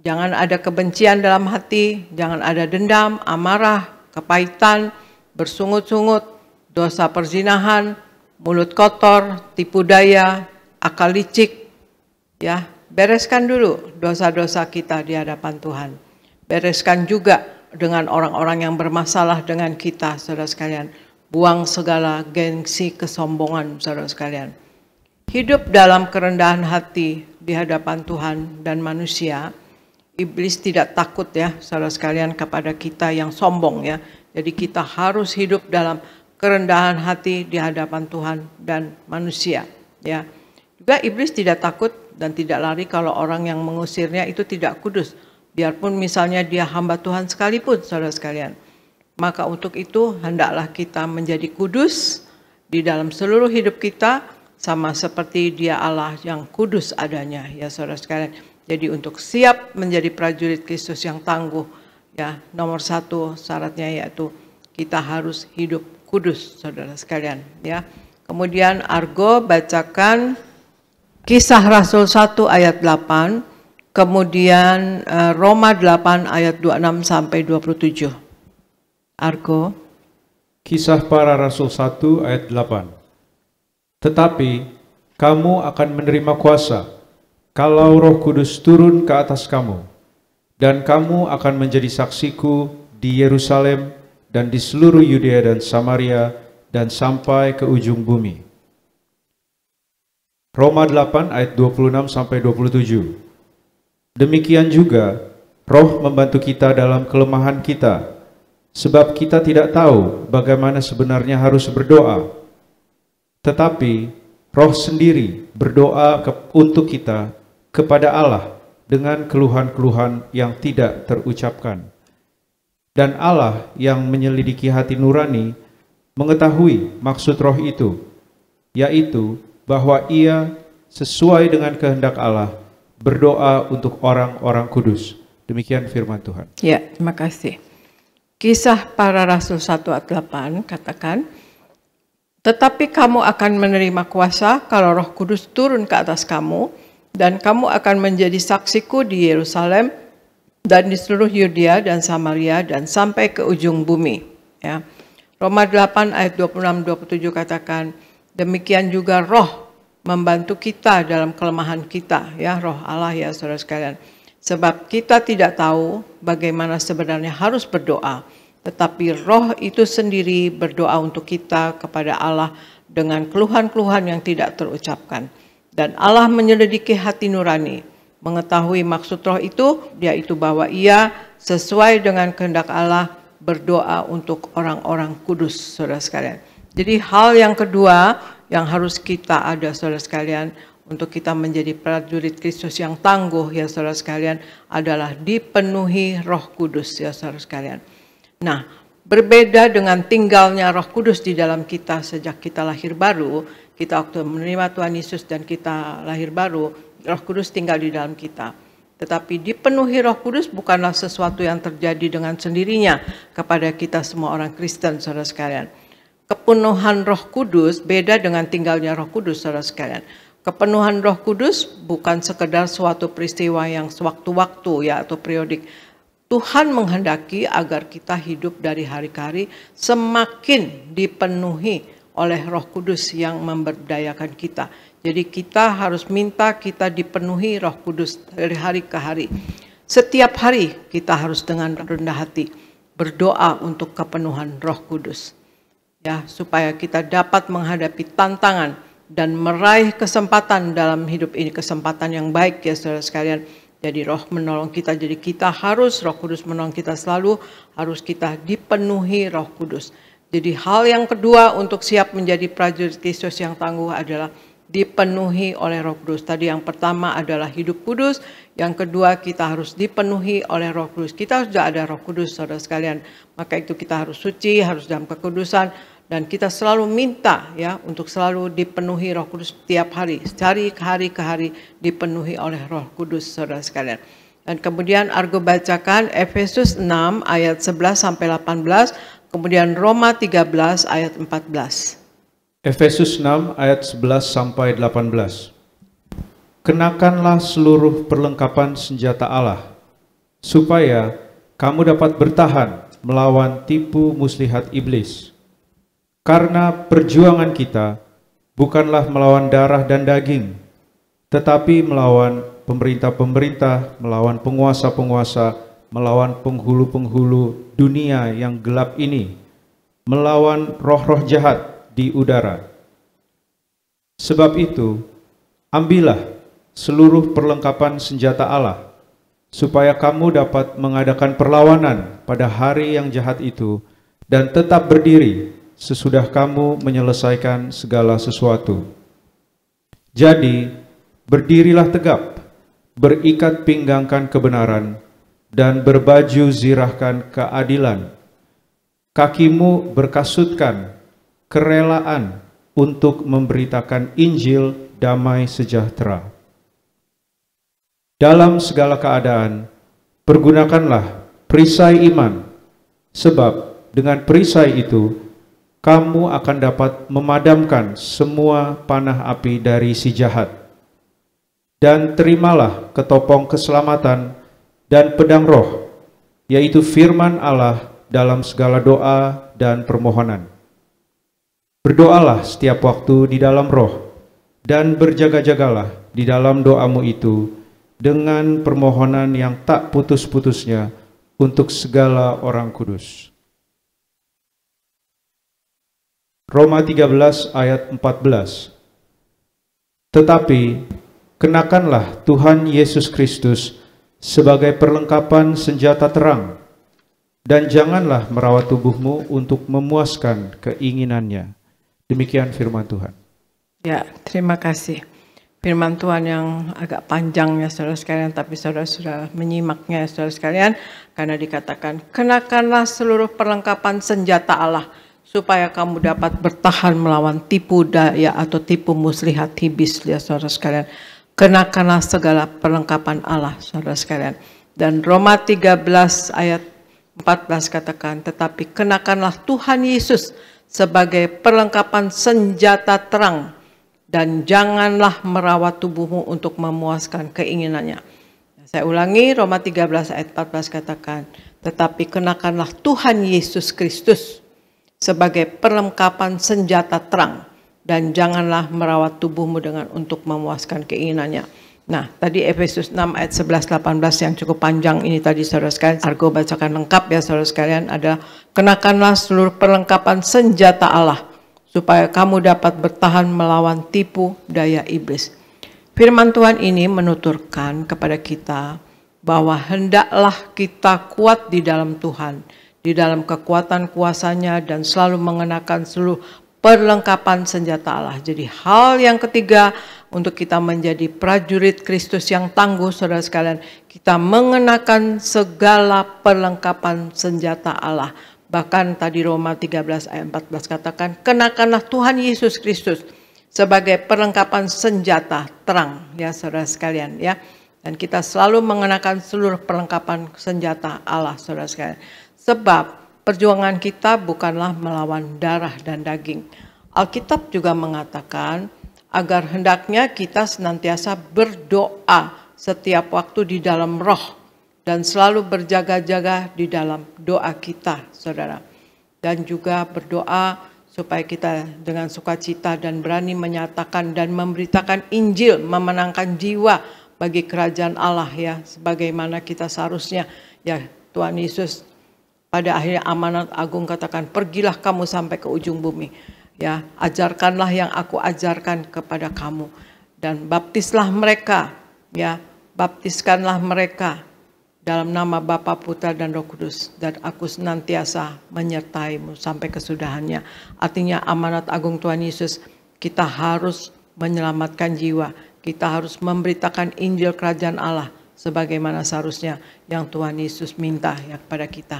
jangan ada kebencian dalam hati, jangan ada dendam, amarah, kepahitan, bersungut-sungut, dosa perzinahan, mulut kotor, tipu daya, akal licik. Ya, bereskan dulu dosa-dosa kita di hadapan Tuhan. Bereskan juga dengan orang-orang yang bermasalah dengan kita, saudara sekalian. Buang segala gengsi, kesombongan, saudara sekalian. Hidup dalam kerendahan hati di hadapan Tuhan dan manusia. Iblis tidak takut ya saudara sekalian kepada kita yang sombong ya. Jadi kita harus hidup dalam kerendahan hati di hadapan Tuhan dan manusia ya. Juga iblis tidak takut dan tidak lari kalau orang yang mengusirnya itu tidak kudus. Biarpun misalnya dia hamba Tuhan sekalipun saudara sekalian. Maka untuk itu hendaklah kita menjadi kudus di dalam seluruh hidup kita, sama seperti Dia Allah yang kudus adanya ya saudara sekalian. Jadi untuk siap menjadi prajurit Kristus yang tangguh Ya, nomor 1 syaratnya yaitu kita harus hidup kudus, saudara sekalian. Ya, kemudian Argo bacakan Kisah Rasul 1 ayat 8, kemudian Roma 8 ayat 26 sampai 27. Argo. Kisah para Rasul 1 ayat 8. Tetapi kamu akan menerima kuasa kalau Roh Kudus turun ke atas kamu, dan kamu akan menjadi saksiku di Yerusalem dan di seluruh Yudea dan Samaria dan sampai ke ujung bumi. Roma 8 ayat 26 sampai 27. Demikian juga Roh membantu kita dalam kelemahan kita, sebab kita tidak tahu bagaimana sebenarnya harus berdoa. Tetapi Roh sendiri berdoa untuk kita kepada Allah dengan keluhan-keluhan yang tidak terucapkan. Dan Allah yang menyelidiki hati nurani mengetahui maksud Roh itu, yaitu bahwa Ia sesuai dengan kehendak Allah berdoa untuk orang-orang kudus. Demikian firman Tuhan. Ya, terima kasih. Kisah para Rasul 1 ayat 8 katakan, tetapi kamu akan menerima kuasa kalau Roh Kudus turun ke atas kamu, dan kamu akan menjadi saksiku di Yerusalem dan di seluruh Yudea dan Samaria dan sampai ke ujung bumi. Ya. Roma 8 ayat 26-27 katakan, demikian juga Roh membantu kita dalam kelemahan kita, ya, Roh Allah, ya saudara sekalian. Sebab kita tidak tahu bagaimana sebenarnya harus berdoa, tetapi Roh itu sendiri berdoa untuk kita kepada Allah dengan keluhan-keluhan yang tidak terucapkan. Dan Allah menyelidiki hati nurani, mengetahui maksud Roh itu, yaitu bahwa Ia sesuai dengan kehendak Allah berdoa untuk orang-orang kudus, saudara sekalian. Jadi hal yang kedua yang harus kita ada, saudara sekalian, untuk kita menjadi prajurit Kristus yang tangguh, ya saudara sekalian, adalah dipenuhi Roh Kudus, ya saudara sekalian. Nah, berbeda dengan tinggalnya Roh Kudus di dalam kita sejak kita lahir baru, kita waktu menerima Tuhan Yesus dan kita lahir baru, Roh Kudus tinggal di dalam kita. Tetapi dipenuhi Roh Kudus bukanlah sesuatu yang terjadi dengan sendirinya kepada kita semua orang Kristen, saudara sekalian. Kepenuhan Roh Kudus beda dengan tinggalnya Roh Kudus, saudara sekalian. Kepenuhan Roh Kudus bukan sekedar suatu peristiwa yang sewaktu-waktu, ya, atau periodik. Tuhan menghendaki agar kita hidup dari hari ke hari semakin dipenuhi oleh Roh Kudus yang memberdayakan kita. Jadi kita harus minta kita dipenuhi Roh Kudus dari hari ke hari. Setiap hari kita harus dengan rendah hati berdoa untuk kepenuhan Roh Kudus. Ya, supaya kita dapat menghadapi tantangan dan meraih kesempatan dalam hidup ini, kesempatan yang baik, ya saudara sekalian. Jadi Roh menolong kita, jadi kita harus, Roh Kudus menolong kita selalu, harus kita dipenuhi Roh Kudus. Jadi hal yang kedua untuk siap menjadi prajurit Kristus yang tangguh adalah dipenuhi oleh Roh Kudus. Tadi yang pertama adalah hidup kudus, yang kedua kita harus dipenuhi oleh Roh Kudus. Kita sudah ada Roh Kudus, saudara sekalian, maka itu kita harus suci, harus dalam kekudusan, dan kita selalu minta, ya, untuk selalu dipenuhi Roh Kudus setiap hari, dari hari ke hari dipenuhi oleh Roh Kudus, saudara sekalian. Dan kemudian Argo bacakan Efesus 6 ayat 11 sampai 18. Kemudian Roma 13 ayat 14. Efesus 6 ayat 11 sampai 18. Kenakanlah seluruh perlengkapan senjata Allah, supaya kamu dapat bertahan melawan tipu muslihat iblis. Karena perjuangan kita bukanlah melawan darah dan daging, tetapi melawan pemerintah-pemerintah, melawan penguasa-penguasa, melawan penghulu-penghulu dunia yang gelap ini, melawan roh-roh jahat di udara. Sebab itu, ambillah seluruh perlengkapan senjata Allah, supaya kamu dapat mengadakan perlawanan pada hari yang jahat itu, dan tetap berdiri sesudah kamu menyelesaikan segala sesuatu. Jadi, berdirilah tegap, berikat pinggangkan kebenaran, dan berbaju zirahkan keadilan. Kakimu berkasutkan kerelaan untuk memberitakan Injil damai sejahtera. Dalam segala keadaan, pergunakanlah perisai iman, sebab dengan perisai itu kamu akan dapat memadamkan semua panah api dari si jahat. Dan terimalah ketopong keselamatan dan pedang roh, yaitu firman Allah dalam segala doa dan permohonan. Berdoalah setiap waktu di dalam roh, dan berjaga-jagalah di dalam doamu itu dengan permohonan yang tak putus-putusnya untuk segala orang kudus. Roma 13 ayat 14. Tetapi kenakanlah Tuhan Yesus Kristus sebagai perlengkapan senjata terang, dan janganlah merawat tubuhmu untuk memuaskan keinginannya. Demikian firman Tuhan. Ya, terima kasih. Firman Tuhan yang agak panjang ya saudara sekalian, tapi saudara sudah menyimaknya ya saudara sekalian, karena dikatakan, kenakanlah seluruh perlengkapan senjata Allah, supaya kamu dapat bertahan melawan tipu daya atau tipu muslihat iblis ya saudara sekalian. Kenakanlah segala perlengkapan Allah saudara sekalian. Dan Roma 13 ayat 14 katakan, tetapi kenakanlah Tuhan Yesus sebagai perlengkapan senjata terang, dan janganlah merawat tubuhmu untuk memuaskan keinginannya. Saya ulangi, Roma 13 ayat 14 katakan, tetapi kenakanlah Tuhan Yesus Kristus sebagai perlengkapan senjata terang, dan janganlah merawat tubuhmu dengan untuk memuaskan keinginannya. Nah, tadi Efesus 6 ayat 11-18 yang cukup panjang ini tadi saudara sekalian, Argo bacakan lengkap ya saudara sekalian, adalah kenakanlah seluruh perlengkapan senjata Allah, supaya kamu dapat bertahan melawan tipu daya iblis. Firman Tuhan ini menuturkan kepada kita bahwa hendaklah kita kuat di dalam Tuhan, di dalam kekuatan kuasanya, dan selalu mengenakan seluruh perlengkapan senjata Allah. Jadi hal yang ketiga untuk kita menjadi prajurit Kristus yang tangguh saudara sekalian, kita mengenakan segala perlengkapan senjata Allah. Bahkan tadi Roma 13 ayat 14 katakan, kenakanlah Tuhan Yesus Kristus sebagai perlengkapan senjata terang ya saudara sekalian ya. Dan kita selalu mengenakan seluruh perlengkapan senjata Allah saudara sekalian. Sebab perjuangan kita bukanlah melawan darah dan daging. Alkitab juga mengatakan agar hendaknya kita senantiasa berdoa setiap waktu di dalam roh, dan selalu berjaga-jaga di dalam doa kita, saudara. Dan juga berdoa supaya kita dengan sukacita dan berani menyatakan dan memberitakan Injil, memenangkan jiwa bagi kerajaan Allah ya, sebagaimana kita seharusnya ya. Tuhan Yesus pada akhirnya amanat agung katakan, pergilah kamu sampai ke ujung bumi. Ya, ajarkanlah yang aku ajarkan kepada kamu. Dan baptislah mereka, ya, baptiskanlah mereka dalam nama Bapa, Putra, dan Roh Kudus. Dan aku senantiasa menyertaimu sampai kesudahannya. Artinya amanat agung Tuhan Yesus, kita harus menyelamatkan jiwa. Kita harus memberitakan Injil Kerajaan Allah sebagaimana seharusnya yang Tuhan Yesus minta ya kepada kita.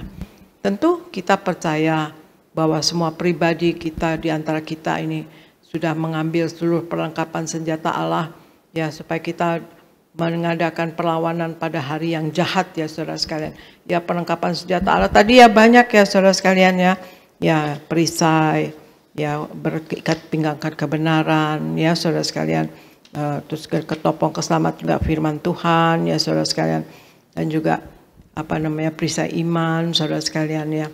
Tentu kita percaya bahwa semua pribadi kita di antara kita ini sudah mengambil seluruh perlengkapan senjata Allah ya, supaya kita mengadakan perlawanan pada hari yang jahat ya saudara sekalian. Ya, perlengkapan senjata Allah tadi ya banyak ya saudara sekalian ya. Ya, perisai, ya berikat pinggangkan kebenaran ya saudara sekalian. Terus ketopong keselamatan juga firman Tuhan ya saudara sekalian. Dan juga perisai iman saudara sekalian ya,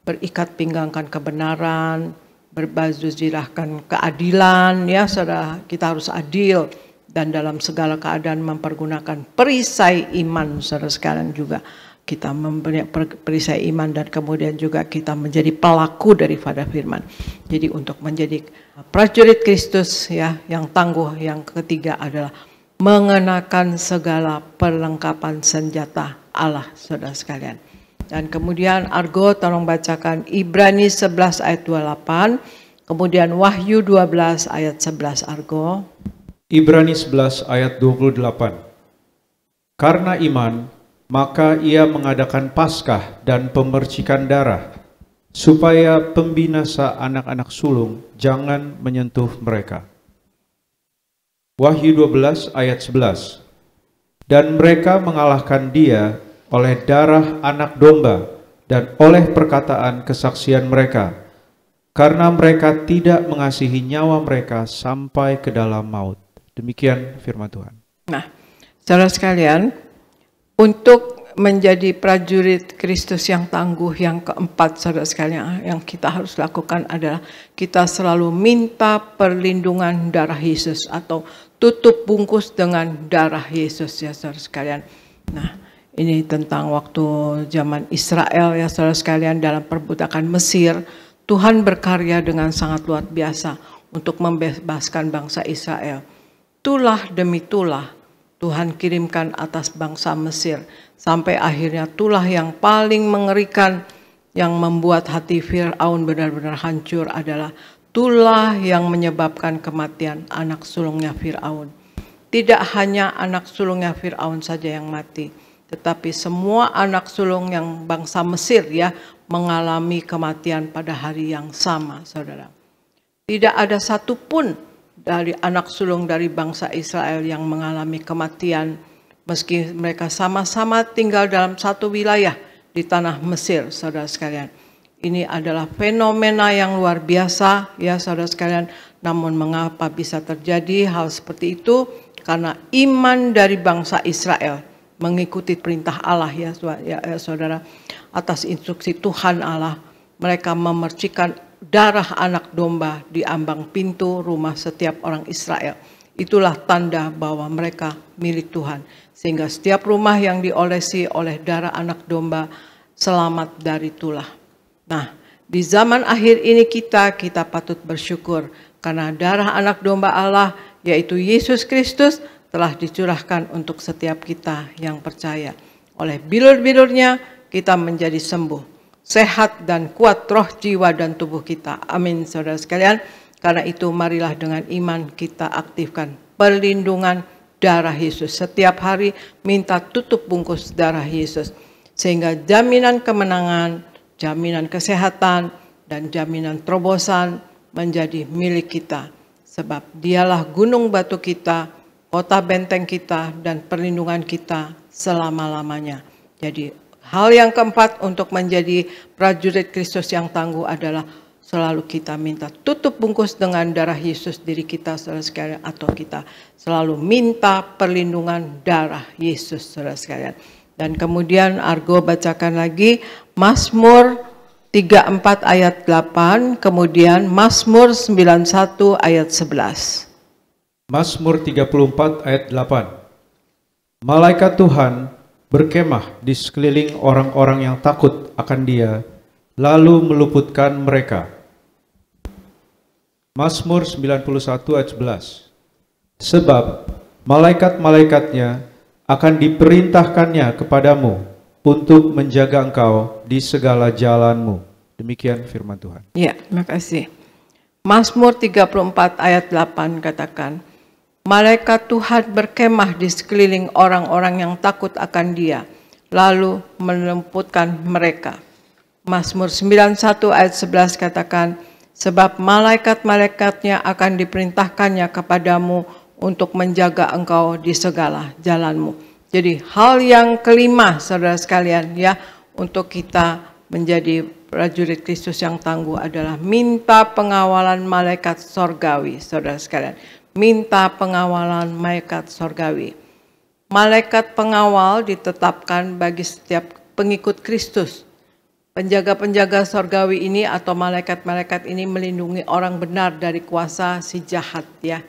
berikat pinggangkan kebenaran, berbaju zirahkan keadilan ya saudara, kita harus adil dan dalam segala keadaan mempergunakan perisai iman saudara sekalian. Juga kita mempunyai perisai iman dan kemudian juga kita menjadi pelaku daripada firman. Jadi untuk menjadi prajurit Kristus ya yang tangguh, yang ketiga adalah mengenakan segala perlengkapan senjata Allah saudara sekalian. Dan kemudian Argo tolong bacakan Ibrani 11 ayat 28, kemudian Wahyu 12 ayat 11 Argo. Ibrani 11 ayat 28. Karena iman, maka ia mengadakan Paskah dan pemercikan darah, supaya pembinasa anak-anak sulung jangan menyentuh mereka. Wahyu 12 ayat 11. Dan mereka mengalahkan dia oleh darah anak domba dan oleh perkataan kesaksian mereka, karena mereka tidak mengasihi nyawa mereka sampai ke dalam maut. Demikian firman Tuhan. Nah, saudara sekalian, untuk menjadi prajurit Kristus yang tangguh yang keempat, saudara sekalian, yang kita harus lakukan adalah kita selalu minta perlindungan darah Yesus atau tutup bungkus dengan darah Yesus, ya saudara sekalian. Nah, ini tentang waktu zaman Israel, ya saudara sekalian, dalam perbudakan Mesir, Tuhan berkarya dengan sangat luar biasa untuk membebaskan bangsa Israel. Tulah demi tulah Tuhan kirimkan atas bangsa Mesir, sampai akhirnya tulah yang paling mengerikan yang membuat hati Fir'aun benar-benar hancur adalah tulah yang menyebabkan kematian anak sulungnya Fir'aun. Tidak hanya anak sulungnya Fir'aun saja yang mati, tetapi semua anak sulung yang bangsa Mesir ya mengalami kematian pada hari yang sama, saudara. Tidak ada satupun dari anak sulung dari bangsa Israel yang mengalami kematian, meski mereka sama-sama tinggal dalam satu wilayah di tanah Mesir, saudara sekalian. Ini adalah fenomena yang luar biasa, ya saudara sekalian. Namun mengapa bisa terjadi hal seperti itu? Karena iman dari bangsa Israel mengikuti perintah Allah, ya saudara, atas instruksi Tuhan Allah. Mereka memercikan darah anak domba di ambang pintu rumah setiap orang Israel. Itulah tanda bahwa mereka milik Tuhan. Sehingga setiap rumah yang diolesi oleh darah anak domba selamat dari tulah. Nah, di zaman akhir ini kita patut bersyukur karena darah anak domba Allah, yaitu Yesus Kristus, telah dicurahkan untuk setiap kita yang percaya. Oleh bilur-bilurnya kita menjadi sembuh, sehat dan kuat roh, jiwa, dan tubuh kita. Amin, saudara sekalian. Karena itu marilah dengan iman kita aktifkan perlindungan darah Yesus. Setiap hari minta tutup bungkus darah Yesus. Sehingga jaminan kemenangan, jaminan kesehatan, dan jaminan terobosan menjadi milik kita. Sebab dialah gunung batu kita, kota benteng kita, dan perlindungan kita selama-lamanya. Jadi hal yang keempat untuk menjadi prajurit Kristus yang tangguh adalah selalu kita minta tutup bungkus dengan darah Yesus diri kita, saudara sekalian, atau kita selalu minta perlindungan darah Yesus, saudara sekalian. Dan kemudian Argo bacakan lagi Mazmur 34 ayat 8, kemudian Mazmur 91 ayat 11. Mazmur 34 ayat 8. Malaikat Tuhan berkemah di sekeliling orang-orang yang takut akan Dia, lalu meluputkan mereka. Mazmur 91 ayat 11. Sebab malaikat-malaikatnya akan diperintahkannya kepadamu untuk menjaga engkau di segala jalanmu. Demikian firman Tuhan. Ya, terima kasih. Mazmur 34 ayat 8 katakan, malaikat Tuhan berkemah di sekeliling orang-orang yang takut akan Dia, lalu meluputkan mereka. Mazmur 91 ayat 11 katakan, sebab malaikat-malaikatnya akan diperintahkannya kepadamu untuk menjaga engkau di segala jalanmu. Jadi hal yang kelima, saudara sekalian, ya, untuk kita menjadi prajurit Kristus yang tangguh adalah minta pengawalan malaikat sorgawi, saudara sekalian. Minta pengawalan malaikat sorgawi. Malaikat pengawal ditetapkan bagi setiap pengikut Kristus. Penjaga-penjaga sorgawi ini atau malaikat-malaikat ini melindungi orang benar dari kuasa si jahat, ya.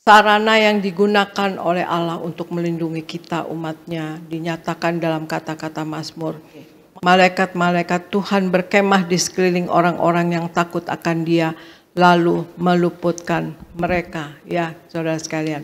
Sarana yang digunakan oleh Allah untuk melindungi kita umatnya dinyatakan dalam kata-kata Mazmur. Malaikat-malaikat Tuhan berkemah di sekeliling orang-orang yang takut akan Dia, lalu meluputkan mereka, ya saudara sekalian.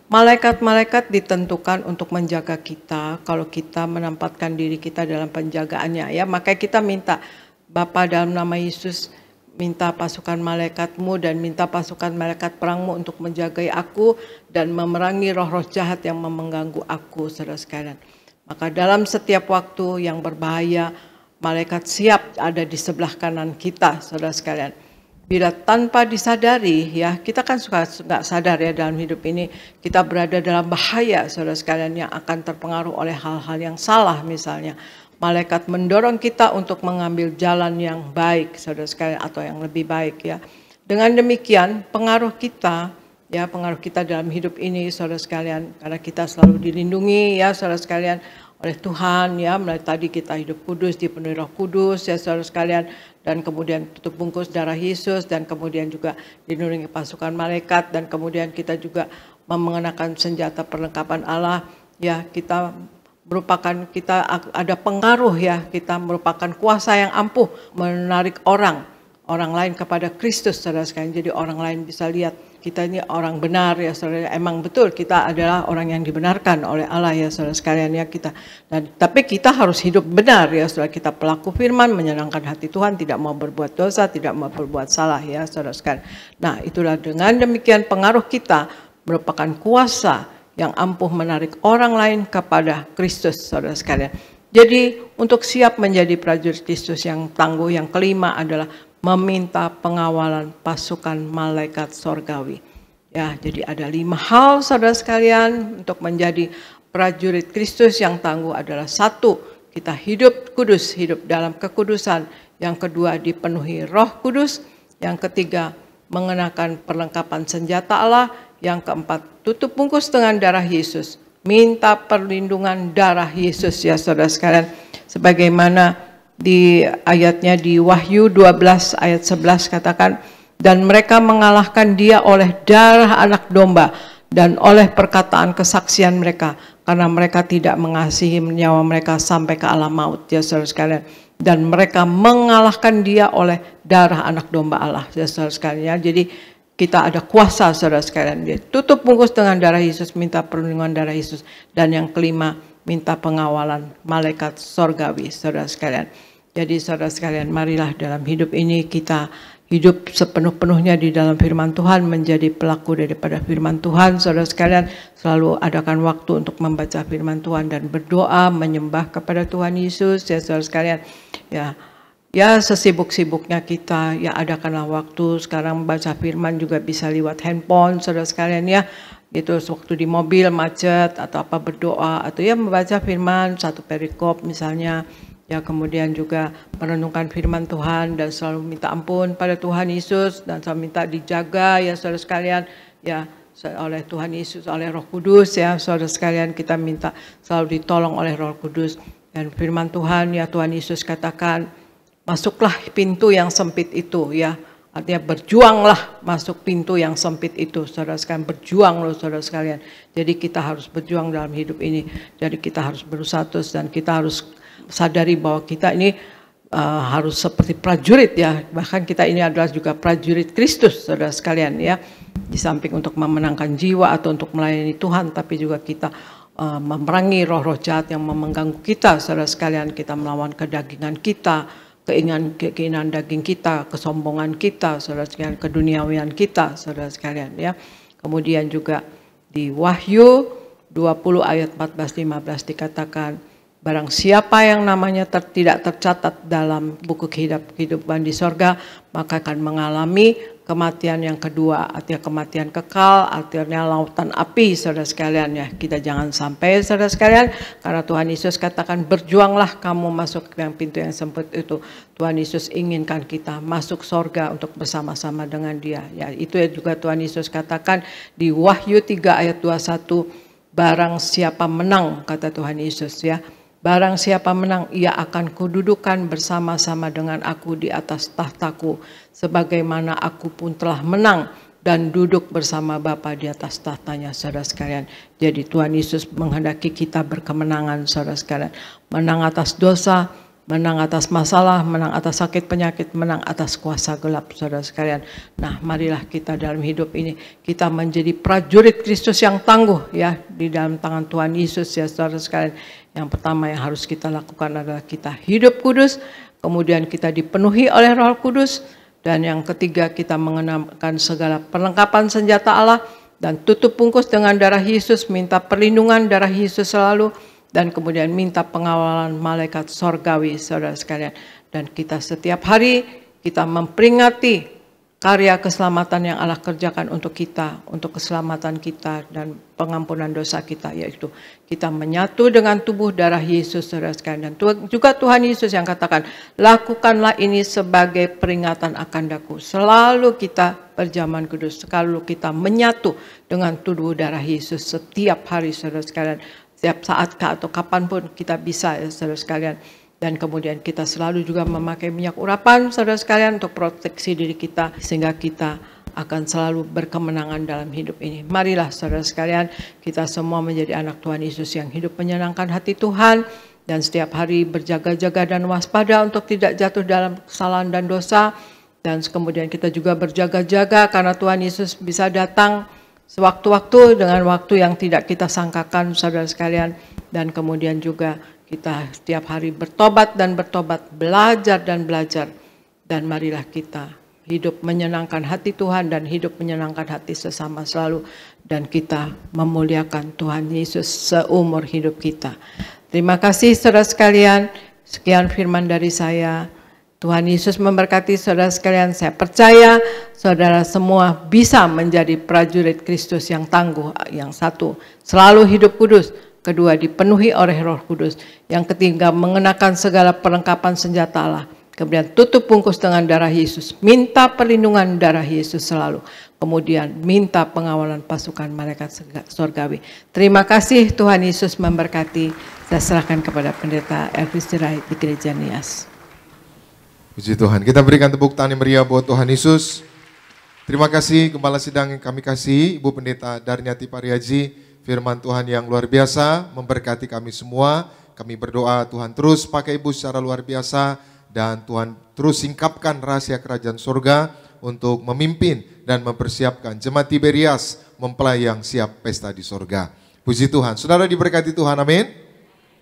Malaikat-malaikat ditentukan untuk menjaga kita kalau kita menempatkan diri kita dalam penjagaannya, ya. Makanya kita minta, Bapa dalam nama Yesus, minta pasukan malaikatmu dan minta pasukan malaikat perangmu untuk menjagai aku dan memerangi roh-roh jahat yang mengganggu aku, saudara sekalian. Maka dalam setiap waktu yang berbahaya, malaikat siap ada di sebelah kanan kita, saudara sekalian. bila tanpa disadari ya, kita kan suka nggak sadar ya dalam hidup ini kita berada dalam bahaya saudara sekalian, yang akan terpengaruh oleh hal-hal yang salah. Misalnya malaikat mendorong kita untuk mengambil jalan yang baik saudara sekalian, atau yang lebih baik ya. Dengan demikian pengaruh kita dalam hidup ini saudara sekalian, karena kita selalu dilindungi ya saudara sekalian oleh Tuhan ya, mulai tadi kita hidup kudus, dipenuhi Roh Kudus ya saudara sekalian, dan kemudian tutup bungkus darah Yesus, dan kemudian juga dilindungi pasukan malaikat, dan kemudian kita juga mengenakan senjata perlengkapan Allah ya. Kita ada pengaruh ya, kita merupakan kuasa yang ampuh menarik orang lain kepada Kristus saudara sekalian. Jadi orang lain bisa lihat kita ini orang benar ya saudara. Emang betul kita adalah orang yang dibenarkan oleh Allah ya saudara sekalian ya kita. Tapi kita harus hidup benar ya saudara. Kita pelaku firman, menyenangkan hati Tuhan, tidak mau berbuat dosa, tidak mau berbuat salah ya saudara sekalian. Nah itulah, dengan demikian pengaruh kita merupakan kuasa yang ampuh menarik orang lain kepada Kristus saudara sekalian. Jadi untuk siap menjadi prajurit Kristus yang tangguh, yang kelima adalah meminta pengawalan pasukan malaikat sorgawi. Ya, jadi ada 5 hal saudara sekalian untuk menjadi prajurit Kristus yang tangguh adalah: 1, kita hidup kudus, hidup dalam kekudusan. Yang kedua, dipenuhi Roh Kudus. Yang ketiga, mengenakan perlengkapan senjata Allah. Yang keempat, tutup bungkus dengan darah Yesus. Minta perlindungan darah Yesus ya saudara sekalian. Sebagaimana di ayatnya di Wahyu 12 ayat 11 katakan, dan mereka mengalahkan dia oleh darah anak domba dan oleh perkataan kesaksian mereka, karena mereka tidak mengasihi nyawa mereka sampai ke alam maut ya saudara sekalian. Dan mereka mengalahkan dia oleh darah anak domba Allah ya saudara sekalian ya. Jadi kita ada kuasa saudara sekalian. Dia tutup bungkus dengan darah Yesus, minta perlindungan darah Yesus. Dan yang kelima, minta pengawalan malaikat sorgawi saudara sekalian. Jadi saudara sekalian, marilah dalam hidup ini kita hidup sepenuh-penuhnya di dalam firman Tuhan, menjadi pelaku daripada firman Tuhan saudara sekalian. Selalu adakan waktu untuk membaca firman Tuhan dan berdoa, menyembah kepada Tuhan Yesus ya saudara sekalian. Ya sesibuk-sibuknya kita, ya adakanlah waktu. Sekarang membaca firman juga bisa lewat handphone saudara sekalian ya. Itu waktu di mobil macet atau apa, berdoa atau ya membaca firman, 1 perikop misalnya. Ya kemudian juga merenungkan firman Tuhan dan selalu minta ampun pada Tuhan Yesus, dan selalu minta dijaga ya saudara sekalian ya oleh Tuhan Yesus, oleh Roh Kudus ya saudara sekalian. Kita minta selalu ditolong oleh Roh Kudus. Dan firman Tuhan ya, Tuhan Yesus katakan, masuklah pintu yang sempit itu ya. Artinya berjuanglah masuk pintu yang sempit itu saudara sekalian. Berjuang loh saudara sekalian. Jadi kita harus berjuang dalam hidup ini. Jadi kita harus berusaha terus, dan kita harus sadari bahwa kita ini harus seperti prajurit ya. Bahkan kita ini adalah juga prajurit Kristus saudara sekalian ya. Di samping untuk memenangkan jiwa atau untuk melayani Tuhan, tapi juga kita memerangi roh-roh jahat yang mengganggu kita saudara sekalian. Kita melawan kedagingan kita, keinginan daging kita, kesombongan kita saudara sekalian, keduniawian kita saudara sekalian ya. Kemudian juga di Wahyu 20 ayat 14-15 dikatakan, barang siapa yang namanya tidak tercatat dalam buku kehidupan di sorga, maka akan mengalami kematian yang kedua, artinya kematian kekal, artinya lautan api saudara sekalian ya. Kita jangan sampai saudara sekalian, karena Tuhan Yesus katakan, berjuanglah kamu masuk ke pintu yang sempit itu. Tuhan Yesus inginkan kita masuk sorga untuk bersama-sama dengan dia ya. Itu juga Tuhan Yesus katakan di Wahyu 3 ayat 21, barang siapa menang, kata Tuhan Yesus ya. Barang siapa menang, ia akan kududukan bersama-sama dengan aku di atas tahtaku, sebagaimana aku pun telah menang dan duduk bersama Bapa di atas tahtanya saudara sekalian. Jadi Tuhan Yesus menghendaki kita berkemenangan saudara sekalian. Menang atas dosa, menang atas masalah, menang atas sakit penyakit, menang atas kuasa gelap saudara sekalian. Nah marilah kita dalam hidup ini, kita menjadi prajurit Kristus yang tangguh ya, di dalam tangan Tuhan Yesus ya saudara sekalian. Yang pertama yang harus kita lakukan adalah kita hidup kudus, kemudian kita dipenuhi oleh Roh Kudus, dan yang ketiga kita mengenakan segala perlengkapan senjata Allah, dan tutup bungkus dengan darah Yesus, minta perlindungan darah Yesus selalu, dan kemudian minta pengawalan malaikat sorgawi saudara sekalian. Dan kita setiap hari kita memperingati karya keselamatan yang Allah kerjakan untuk kita, untuk keselamatan kita dan pengampunan dosa kita, yaitu kita menyatu dengan tubuh darah Yesus, saudara sekalian. Dan juga Tuhan Yesus yang katakan, lakukanlah ini sebagai peringatan akan daku. Selalu kita berjaman kudus, selalu kita menyatu dengan tubuh darah Yesus setiap hari, saudara sekalian. Setiap saat atau kapanpun kita bisa, ya, saudara sekalian. Dan kemudian kita selalu juga memakai minyak urapan, saudara sekalian, untuk proteksi diri kita, sehingga kita akan selalu berkemenangan dalam hidup ini. Marilah saudara sekalian, kita semua menjadi anak Tuhan Yesus yang hidup menyenangkan hati Tuhan, dan setiap hari berjaga-jaga dan waspada untuk tidak jatuh dalam kesalahan dan dosa. Dan kemudian kita juga berjaga-jaga karena Tuhan Yesus bisa datang sewaktu-waktu dengan waktu yang tidak kita sangkakan, saudara sekalian. Dan kemudian juga kita setiap hari bertobat dan bertobat, belajar dan belajar. Dan marilah kita hidup menyenangkan hati Tuhan dan hidup menyenangkan hati sesama selalu. Dan kita memuliakan Tuhan Yesus seumur hidup kita. Terima kasih saudara sekalian. Sekian firman dari saya. Tuhan Yesus memberkati saudara sekalian. Saya percaya saudara semua bisa menjadi prajurit Kristus yang tangguh. Yang satu, selalu hidup kudus. Kedua, dipenuhi oleh Roh Kudus. Yang ketiga, mengenakan segala perlengkapan senjata Allah. Kemudian tutup bungkus dengan darah Yesus. Minta perlindungan darah Yesus selalu. Kemudian minta pengawalan pasukan malaikat surgawi. Terima kasih, Tuhan Yesus memberkati. Saya serahkan kepada Pendeta Elvis Sirait di Gereja Nias. Puji Tuhan. Kita berikan tepuk tangan yang meriah buat Tuhan Yesus. Terima kasih Gembala Sidang yang kami kasih, Ibu Pendeta Darniati Pariaji. Firman Tuhan yang luar biasa memberkati kami semua. Kami berdoa Tuhan terus pakai Ibu secara luar biasa, dan Tuhan terus singkapkan rahasia kerajaan surga untuk memimpin dan mempersiapkan jemaat Tiberias mempelai yang siap pesta di surga. Puji Tuhan. Saudara diberkati Tuhan, amin.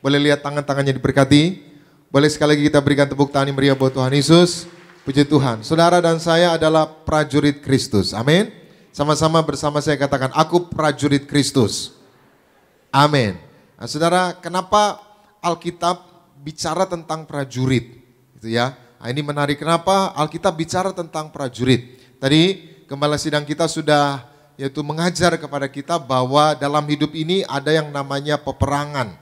Boleh lihat tangan-tangannya diberkati. Boleh sekali lagi kita berikan tepuk tangan yang meriah buat Tuhan Yesus. Puji Tuhan. Saudara dan saya adalah prajurit Kristus, amin. Sama-sama bersama saya katakan, aku prajurit Kristus. Amin. Nah, saudara, kenapa Alkitab bicara tentang prajurit? Gitu ya. Nah, ini menarik, kenapa Alkitab bicara tentang prajurit? Tadi Gembala Sidang kita sudah yaitu mengajar kepada kita bahwa dalam hidup ini ada yang namanya peperangan.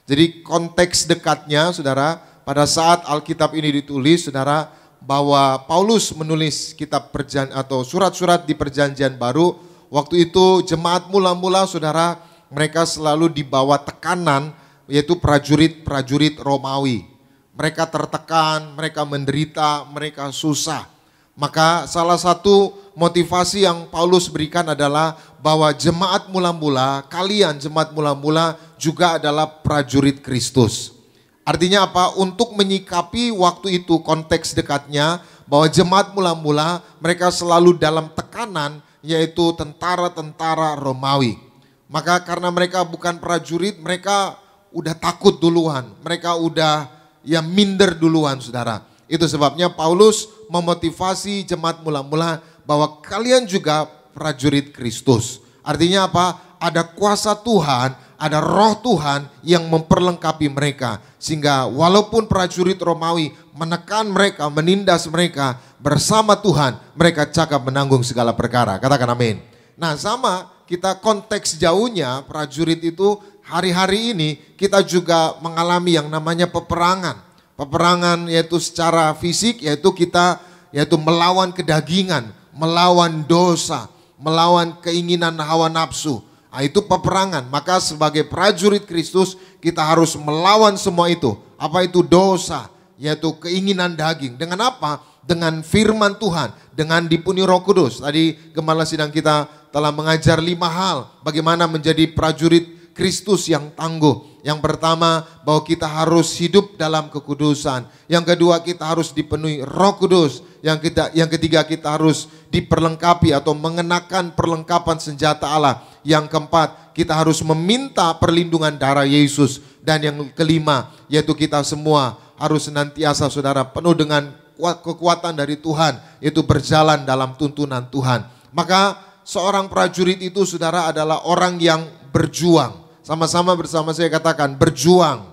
Jadi konteks dekatnya, saudara, pada saat Alkitab ini ditulis, saudara, bahwa Paulus menulis kitab perjanjian atau surat-surat di perjanjian baru. Waktu itu jemaat mula-mula, saudara, mereka selalu di bawah tekanan, yaitu prajurit-prajurit Romawi. Mereka tertekan, mereka menderita, mereka susah. Maka salah satu motivasi yang Paulus berikan adalah bahwa jemaat mula-mula, kalian jemaat mula-mula juga adalah prajurit Kristus. Artinya apa? Untuk menyikapi waktu itu konteks dekatnya bahwa jemaat mula-mula mereka selalu dalam tekanan, yaitu tentara-tentara Romawi. Maka karena mereka bukan prajurit, mereka udah takut duluan, mereka udah ya minder duluan, saudara. Itu sebabnya Paulus memotivasi jemaat mula-mula bahwa kalian juga prajurit Kristus. Artinya apa? Ada kuasa Tuhan, ada roh Tuhan yang memperlengkapi mereka. Sehingga walaupun prajurit Romawi menekan mereka, menindas mereka, bersama Tuhan mereka cakap menanggung segala perkara. Katakan amin. Nah, sama kita konteks jauhnya prajurit itu hari-hari ini kita juga mengalami yang namanya peperangan. Peperangan yaitu secara fisik, yaitu kita melawan kedagingan, melawan dosa, melawan keinginan hawa nafsu. Nah, itu peperangan. Maka sebagai prajurit Kristus kita harus melawan semua itu. Apa itu dosa? Yaitu keinginan daging. Dengan apa? Dengan firman Tuhan, dengan dipenuhi Roh Kudus. Tadi Gembala Sidang kita telah mengajar 5 hal bagaimana menjadi prajurit Kristus yang tangguh. Yang pertama, bahwa kita harus hidup dalam kekudusan. Yang kedua, kita harus dipenuhi Roh Kudus. Yang ketiga, kita harus diperlengkapi atau mengenakan perlengkapan senjata Allah. Yang keempat, kita harus meminta perlindungan darah Yesus. Dan yang kelima, yaitu kita semua harus senantiasa, saudara, penuh dengan kekuatan dari Tuhan, yaitu berjalan dalam tuntunan Tuhan. Maka seorang prajurit itu, saudara, adalah orang yang berjuang. Sama-sama bersama saya katakan berjuang.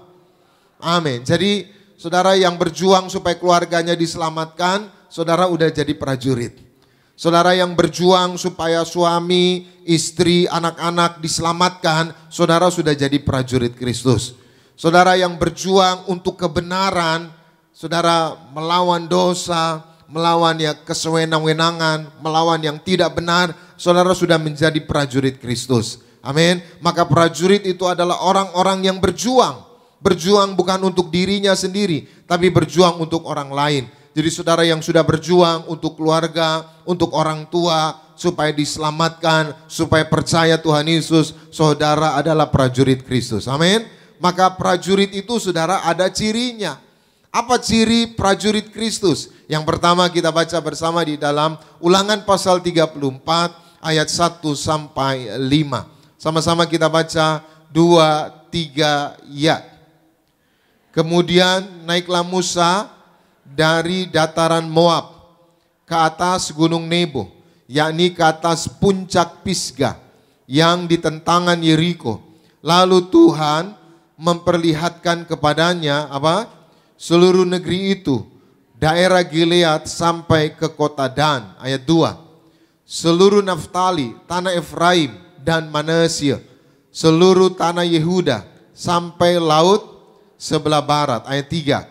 Amin. Jadi saudara yang berjuang supaya keluarganya diselamatkan, saudara udah jadi prajurit. Saudara yang berjuang supaya suami, istri, anak-anak diselamatkan, saudara sudah jadi prajurit Kristus. Saudara yang berjuang untuk kebenaran, saudara melawan dosa, melawan yang kesewenang-wenangan, melawan yang tidak benar, saudara sudah menjadi prajurit Kristus. Amin. Maka prajurit itu adalah orang-orang yang berjuang. Berjuang bukan untuk dirinya sendiri, tapi berjuang untuk orang lain. Jadi saudara yang sudah berjuang untuk keluarga, untuk orang tua, supaya diselamatkan, supaya percaya Tuhan Yesus, saudara adalah prajurit Kristus. Amin. Maka prajurit itu saudara ada cirinya. Apa ciri prajurit Kristus? Yang pertama kita baca bersama di dalam Ulangan pasal 34 ayat 1 sampai 5. Sama-sama kita baca 2, 3, ya. Kemudian naiklah Musa dari dataran Moab ke atas gunung Nebo, yakni ke atas puncak Pisgah yang di tentangan Yeriko. Lalu Tuhan memperlihatkan kepadanya apa? Seluruh negeri itu, daerah Gilead sampai ke kota Dan. Ayat 2. Seluruh Naftali, tanah Efraim dan Manasye, seluruh tanah Yehuda sampai laut sebelah barat. Ayat 3.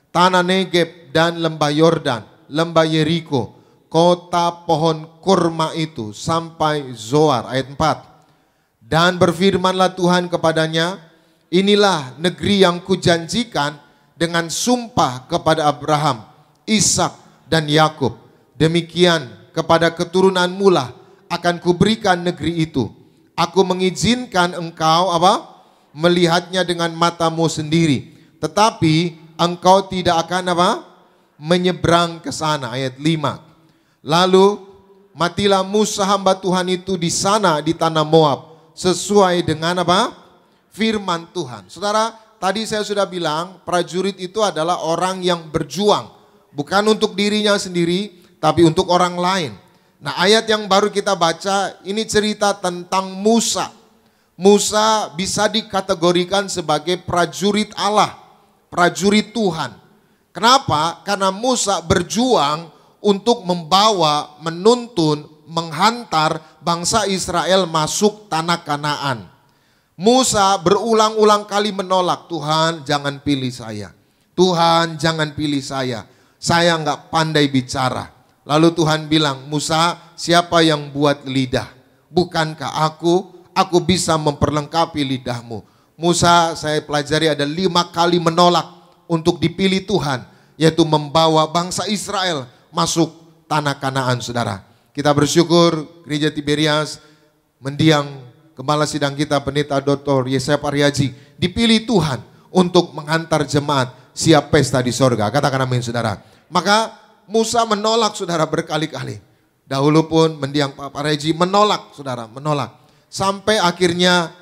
Tanah Negeb dan lembah Yordan, lembah Yeriko, kota pohon kurma itu sampai Zoar. Ayat 4. Dan berfirmanlah Tuhan kepadanya, inilah negeri yang kujanjikan dengan sumpah kepada Abraham, Ishak dan Yakub. Demikian kepada keturunanmu lah akan kuberikan negeri itu. Aku mengizinkan engkau apa? Melihatnya dengan matamu sendiri. Tetapi engkau tidak akan apa? Menyeberang ke sana. Ayat 5. Lalu matilah Musa hamba Tuhan itu di sana di tanah Moab, sesuai dengan apa? Firman Tuhan. Saudara, tadi saya sudah bilang prajurit itu adalah orang yang berjuang. Bukan untuk dirinya sendiri, tapi untuk orang lain. Nah, ayat yang baru kita baca ini cerita tentang Musa. Musa bisa dikategorikan sebagai prajurit Allah, prajurit Tuhan. Kenapa? Karena Musa berjuang untuk membawa, menuntun, menghantar bangsa Israel masuk tanah Kanaan. Musa berulang-ulang kali menolak, Tuhan jangan pilih saya. Tuhan jangan pilih saya nggak pandai bicara. Lalu Tuhan bilang, Musa, siapa yang buat lidah? Bukankah aku bisa memperlengkapi lidahmu. Musa saya pelajari ada 5 kali menolak untuk dipilih Tuhan, yaitu membawa bangsa Israel masuk tanah Kanaan, saudara. Kita bersyukur Gereja Tiberias mendiang Gembala Sidang kita Pendeta Dr. Yesaya Pariaji dipilih Tuhan untuk menghantar jemaat siap pesta di sorga. Katakan amin, saudara. Maka Musa menolak, saudara, berkali-kali. Dahulu pun mendiang Pak Pariaji menolak, saudara, menolak. Sampai akhirnya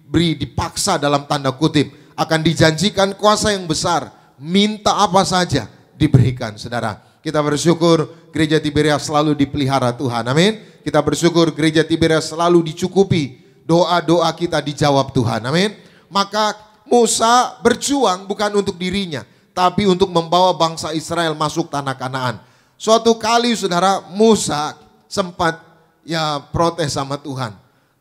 dipaksa dalam tanda kutip, akan dijanjikan kuasa yang besar, minta apa saja diberikan, saudara. Kita bersyukur Gereja Tiberias selalu dipelihara Tuhan, amin. Kita bersyukur Gereja Tiberias selalu dicukupi, doa-doa kita dijawab Tuhan, amin. Maka Musa berjuang bukan untuk dirinya, tapi untuk membawa bangsa Israel masuk tanah Kanaan. Suatu kali, saudara, Musa sempat protes sama Tuhan.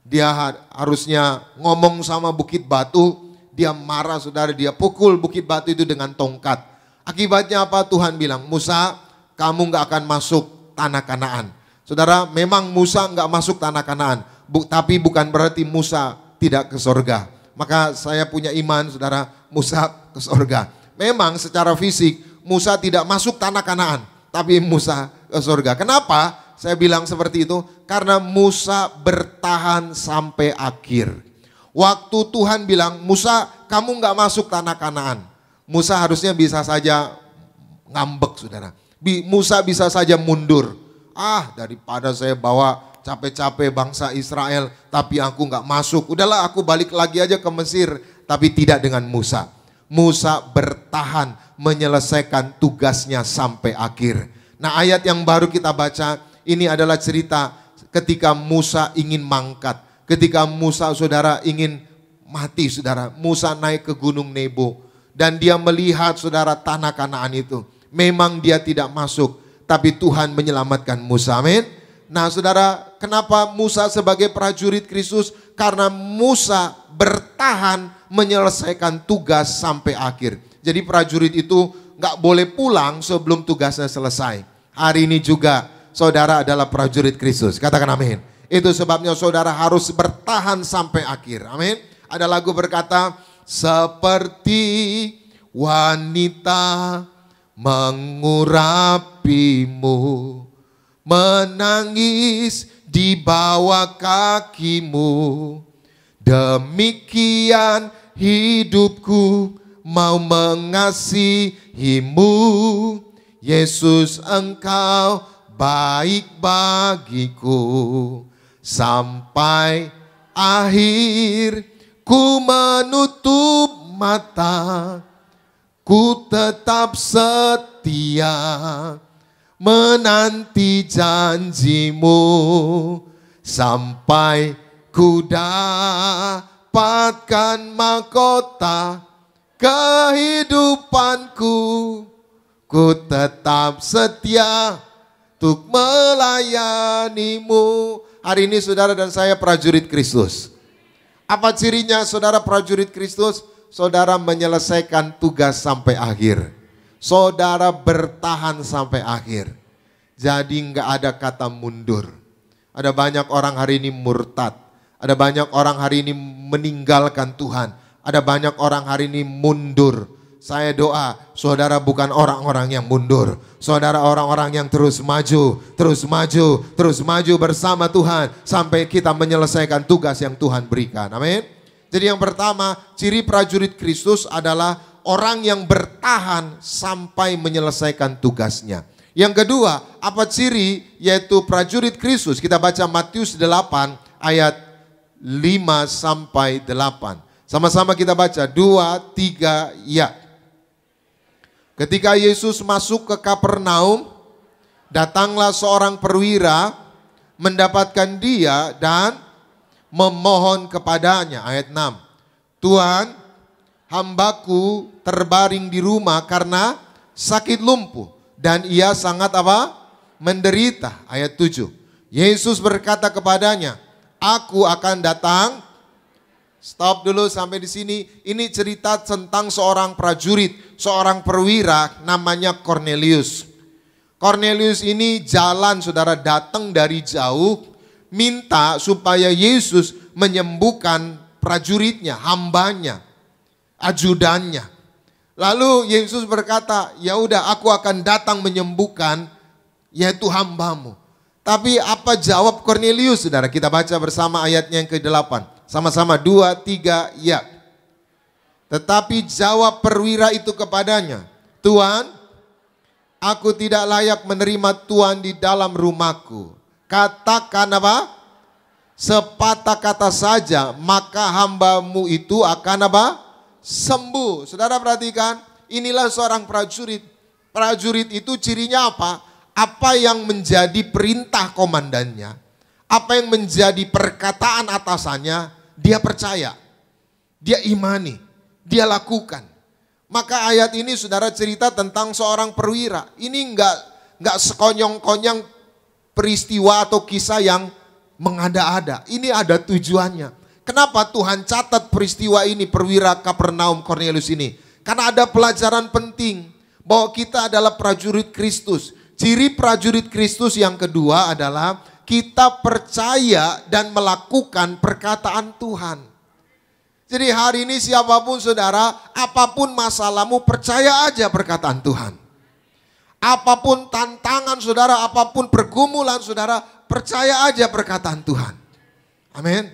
Dia harusnya ngomong sama bukit batu, dia marah, saudara, dia pukul bukit batu itu dengan tongkat. Akibatnya apa? Tuhan bilang, Musa, kamu gak akan masuk tanah Kanaan. Saudara, memang Musa gak masuk tanah Kanaan, tapi bukan berarti Musa tidak ke sorga. Maka saya punya iman, saudara, Musa ke sorga. Memang secara fisik Musa tidak masuk tanah Kanaan, tapi Musa ke sorga. Kenapa saya bilang seperti itu? Karena Musa bertahan sampai akhir. Waktu Tuhan bilang, Musa kamu gak masuk tanah Kanaan, Musa harusnya bisa saja ngambek, saudara. Musa bisa saja mundur. Daripada saya bawa capek-capek bangsa Israel, tapi aku gak masuk. Udahlah, aku balik lagi aja ke Mesir. Tapi tidak dengan Musa. Musa bertahan menyelesaikan tugasnya sampai akhir. Nah, ayat yang baru kita baca ini adalah cerita ketika Musa ingin mangkat. Ketika Musa, saudara, ingin mati, saudara. Musa naik ke gunung Nebo dan dia melihat, saudara, tanah Kanaan itu. Memang dia tidak masuk, tapi Tuhan menyelamatkan Musa. Amin. Nah saudara, kenapa Musa sebagai prajurit Kristus? Karena Musa bertahan menyelesaikan tugas sampai akhir. Jadi prajurit itu nggak boleh pulang sebelum tugasnya selesai. Hari ini juga saudara adalah prajurit Kristus. Katakan amin. Itu sebabnya saudara harus bertahan sampai akhir. Amin. Ada lagu berkata, seperti wanita mengurapimu, menangis di bawah kakimu, demikian hidupku mau mengasihimu. Yesus, engkau baik bagiku, sampai akhir ku menutup mata, ku tetap setia menanti janjimu, sampai ku dapatkan mahkota kehidupanku, ku tetap setia untuk melayanimu. Hari ini saudara dan saya prajurit Kristus. Apa cirinya saudara prajurit Kristus? Saudara menyelesaikan tugas sampai akhir. Saudara bertahan sampai akhir. Jadi nggak ada kata mundur. Ada banyak orang hari ini murtad. Ada banyak orang hari ini meninggalkan Tuhan. Ada banyak orang hari ini mundur. Saya doa, saudara bukan orang-orang yang mundur. Saudara orang-orang yang terus maju, terus maju, terus maju bersama Tuhan. Sampai kita menyelesaikan tugas yang Tuhan berikan. Amin. Jadi yang pertama, ciri prajurit Kristus adalah orang yang bertahan sampai menyelesaikan tugasnya. Yang kedua, apa ciri yaitu prajurit Kristus? Kita baca Matius 8 ayat 5 sampai 8. Sama-sama kita baca, 2, 3, ya. Ketika Yesus masuk ke Kapernaum, datanglah seorang perwira mendapatkan dia dan memohon kepadanya. Ayat 6. Tuhan, hambaku terbaring di rumah karena sakit lumpuh dan ia sangat apa? Menderita. Ayat 7. Yesus berkata kepadanya, aku akan datang. Stop dulu sampai di sini. Ini cerita tentang seorang prajurit, seorang perwira namanya Cornelius. Cornelius ini jalan saudara, datang dari jauh minta supaya Yesus menyembuhkan prajuritnya, hambanya, ajudannya. Lalu Yesus berkata, ya udah aku akan datang menyembuhkan yaitu hambamu. Tapi apa jawab Cornelius saudara? Kita baca bersama ayatnya yang ke-8. Sama-sama 2, 3, ya. Tetapi jawab perwira itu kepadanya, Tuhan, aku tidak layak menerima Tuhan di dalam rumahku. Katakan apa? Sepatah kata saja, maka hambamu itu akan apa? Sembuh. Saudara perhatikan, inilah seorang prajurit. Prajurit itu cirinya apa? Apa yang menjadi perintah komandannya, apa yang menjadi perkataan atasannya, dia percaya, dia imani, dia lakukan. Maka ayat ini saudara cerita tentang seorang perwira. Ini enggak sekonyong-konyong peristiwa atau kisah yang mengada-ada. Ini ada tujuannya. Kenapa Tuhan catat peristiwa ini, perwira Kapernaum Cornelius ini? Karena ada pelajaran penting bahwa kita adalah prajurit Kristus. Ciri prajurit Kristus yang kedua adalah kita percaya dan melakukan perkataan Tuhan. Jadi hari ini siapapun saudara, apapun masalahmu, percaya aja perkataan Tuhan. Apapun tantangan saudara, apapun pergumulan saudara, percaya aja perkataan Tuhan. Amin.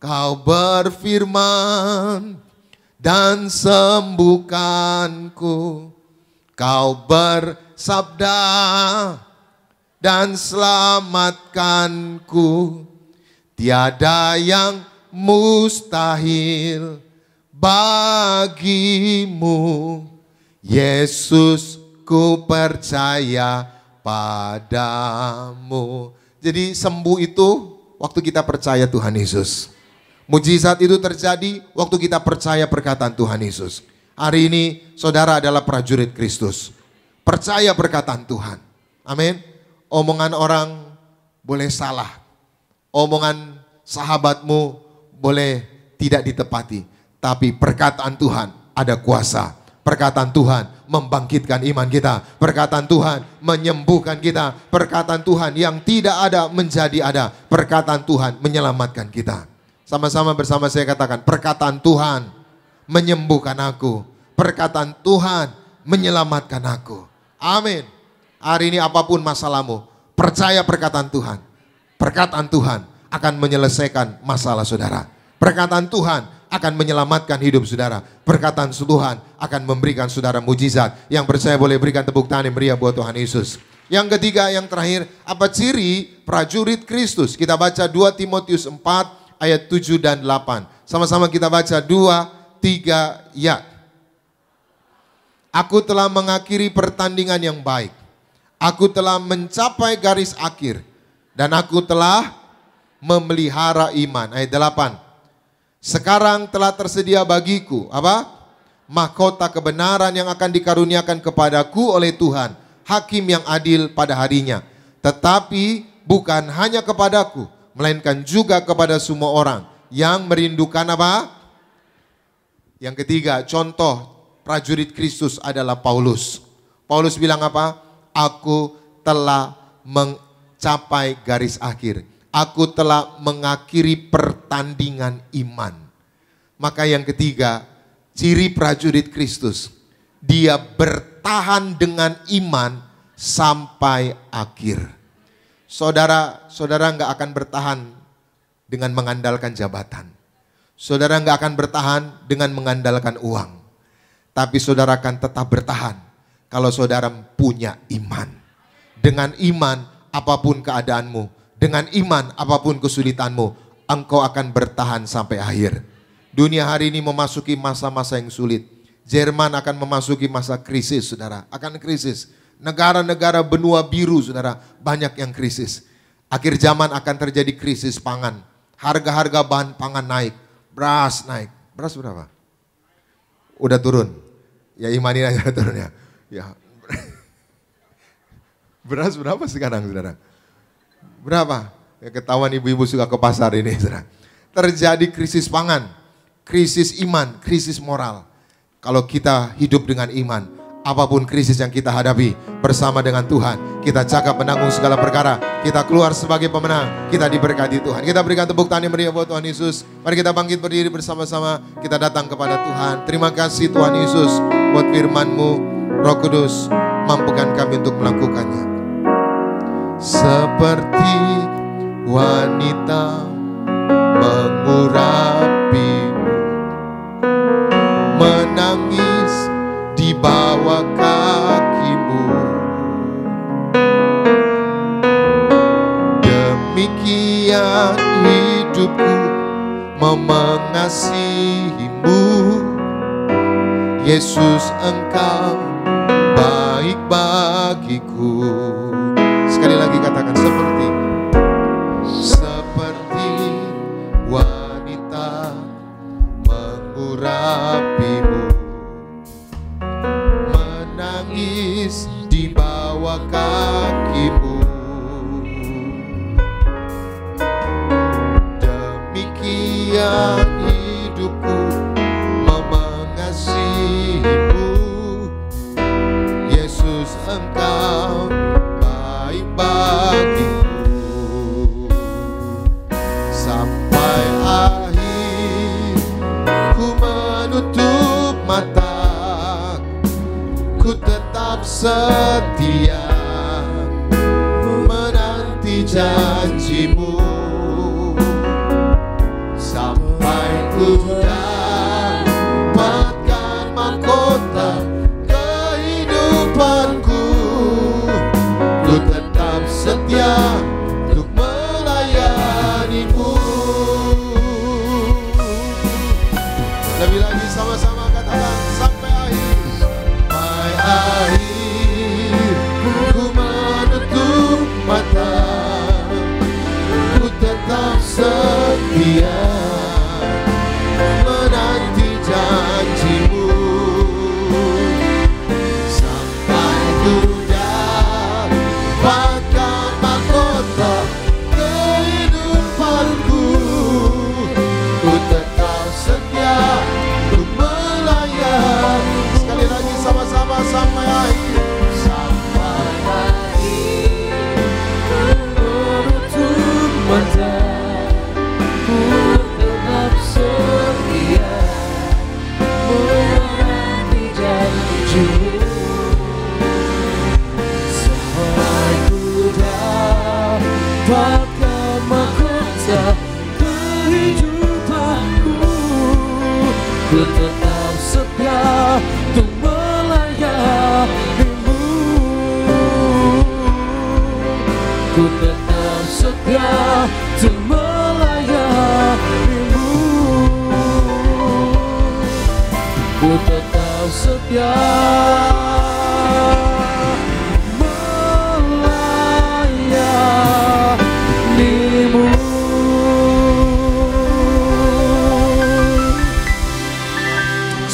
Kau berfirman dan sembuhkanku. Kau bersabda dan selamatkanku. Tiada yang mustahil bagimu. Yesus, ku percaya padamu. Jadi sembuh itu waktu kita percaya Tuhan Yesus. Mujizat itu terjadi waktu kita percaya perkataan Tuhan Yesus. Hari ini saudara adalah prajurit Kristus. Percaya perkataan Tuhan. Amin. Omongan orang boleh salah. Omongan sahabatmu boleh tidak ditepati. Tapi perkataan Tuhan ada kuasa. Perkataan Tuhan membangkitkan iman kita. Perkataan Tuhan menyembuhkan kita. Perkataan Tuhan yang tidak ada menjadi ada. Perkataan Tuhan menyelamatkan kita. Sama-sama bersama saya katakan, perkataan Tuhan menyembuhkan aku. Perkataan Tuhan menyelamatkan aku. Amin. Hari ini apapun masalahmu, percaya perkataan Tuhan. Perkataan Tuhan akan menyelesaikan masalah saudara. Perkataan Tuhan akan menyelamatkan hidup saudara. Perkataan Tuhan akan memberikan saudara mujizat. Yang percaya boleh berikan tepuk tangan yang meriah buat Tuhan Yesus. Yang ketiga, yang terakhir, apa ciri prajurit Kristus? Kita baca 2 Timotius 4 ayat 7 dan 8. Sama-sama kita baca 2, 3, ya. Aku telah mengakhiri pertandingan yang baik. Aku telah mencapai garis akhir. Dan aku telah memelihara iman. Ayat 8. Sekarang telah tersedia bagiku, apa? Mahkota kebenaran yang akan dikaruniakan kepadaku oleh Tuhan, hakim yang adil pada harinya. Tetapi bukan hanya kepadaku, melainkan juga kepada semua orang yang merindukan apa? Yang ketiga, contoh prajurit Kristus adalah Paulus. Paulus bilang apa? Aku telah mencapai garis akhir. Aku telah mengakhiri pertandingan iman. Maka yang ketiga, ciri prajurit Kristus, dia bertahan dengan iman sampai akhir. Saudara nggak akan bertahan dengan mengandalkan jabatan. Saudara nggak akan bertahan dengan mengandalkan uang. Tapi saudara akan tetap bertahan kalau saudara punya iman. Dengan iman apapun keadaanmu, dengan iman apapun kesulitanmu, engkau akan bertahan sampai akhir. Dunia hari ini memasuki masa-masa yang sulit. Jerman akan memasuki masa krisis, saudara. Akan krisis. Negara-negara benua biru, saudara, banyak yang krisis. Akhir zaman akan terjadi krisis pangan. Harga-harga bahan pangan naik. Beras naik. Beras berapa? Udah turun. Ya imanin aja turunnya. Ya. Beras berapa sekarang, saudara? Berapa? Ya, ketahuan ibu-ibu suka ke pasar ini, saudara. Terjadi krisis pangan, krisis iman, krisis moral. Kalau kita hidup dengan iman, apapun krisis yang kita hadapi bersama dengan Tuhan, kita cakap menanggung segala perkara, kita keluar sebagai pemenang, kita diberkati Tuhan. Kita berikan tepuk tangan yang meriah buat Tuhan Yesus. Mari kita bangkit berdiri bersama-sama, kita datang kepada Tuhan. Terima kasih Tuhan Yesus buat firman-Mu. Roh Kudus, mampukan kami untuk melakukannya. Seperti wanita mengurapimu, menangis di bawah kakimu. Demikian hidupku mengasihimu. Yesus, Engkau baik bagiku. Sekali lagi katakan, seperti wanita mengurapimu, menangis di bawah kakimu. Demikian hidupku mengasihimu. Yesus, Engkau baik bagiku. Sampai akhir ku menutup mata, ku tetap setia menanti janjimu. Sampai ku dapatkan mahkota kehidupanku, ku tetap setia untuk melayanimu. Lebih lagi sama-sama katakan, sampai akhir. Sampai akhir ku setia untuk melayanimu. Ku tetap setia melayanimu.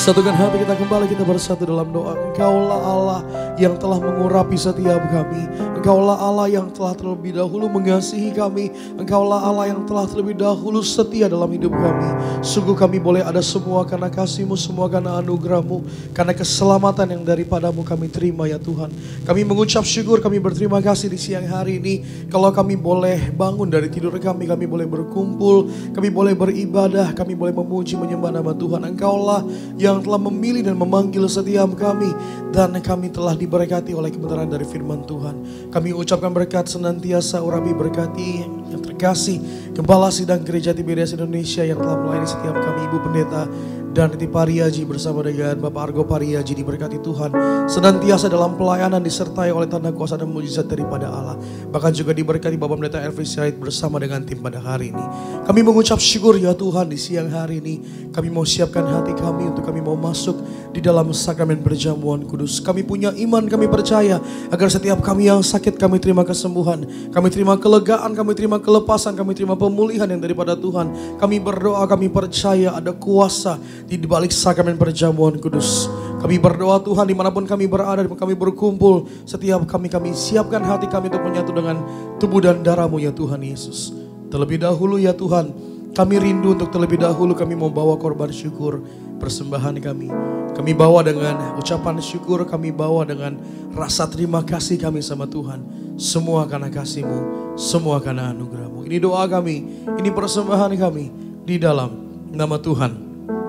Satukan hati kita kembali, kita bersatu dalam doa. Engkaulah Allah yang telah mengurapi setiap kami. Engkaulah Allah yang telah terlebih dahulu mengasihi kami. Engkaulah Allah yang telah terlebih dahulu setia dalam hidup kami. Sungguh kami boleh ada semua karena kasih-Mu, semua karena anugerah-Mu, karena keselamatan yang daripada-Mu kami terima ya Tuhan. Kami mengucap syukur, kami berterima kasih di siang hari ini. Kalau kami boleh bangun dari tidur kami boleh berkumpul, kami boleh beribadah, kami boleh memuji menyembah nama Tuhan. Engkaulah yang telah memilih dan memanggil setiap kami, dan kami telah diberkati oleh kebenaran dari firman Tuhan. Kami ucapkan berkat senantiasa urapi berkati yang terkasih Gembala Sidang Gereja Tiberias Indonesia yang telah melayani setiap kami, Ibu Pendeta Darneti Pariaji bersama dengan Bapak Argo Pariaji, diberkati Tuhan senantiasa dalam pelayanan, disertai oleh tanda kuasa dan mujizat daripada Allah. Bahkan juga diberkati Bapak Pendeta Elvis Sirait bersama dengan tim pada hari ini. Kami mengucap syukur ya Tuhan, di siang hari ini kami mau siapkan hati kami untuk kami mau masuk di dalam sakramen perjamuan kudus. Kami punya iman, kami percaya agar setiap kami yang sakit kami terima kesembuhan, kami terima kelegaan, kami terima kelepasan, kami terima pemulihan yang daripada Tuhan. Kami berdoa, kami percaya ada kuasa di balik sakramen perjamuan kudus. Kami berdoa Tuhan, dimanapun kami berada, kami berkumpul, setiap kami siapkan hati kami untuk menyatu dengan tubuh dan darah-Mu ya Tuhan Yesus. Terlebih dahulu ya Tuhan, kami rindu untuk terlebih dahulu kami mau bawa korban syukur, persembahan kami. Kami bawa dengan ucapan syukur, kami bawa dengan rasa terima kasih kami sama Tuhan. Semua karena kasih-Mu, semua karena anugerah-Mu. Ini doa kami, ini persembahan kami di dalam nama Tuhan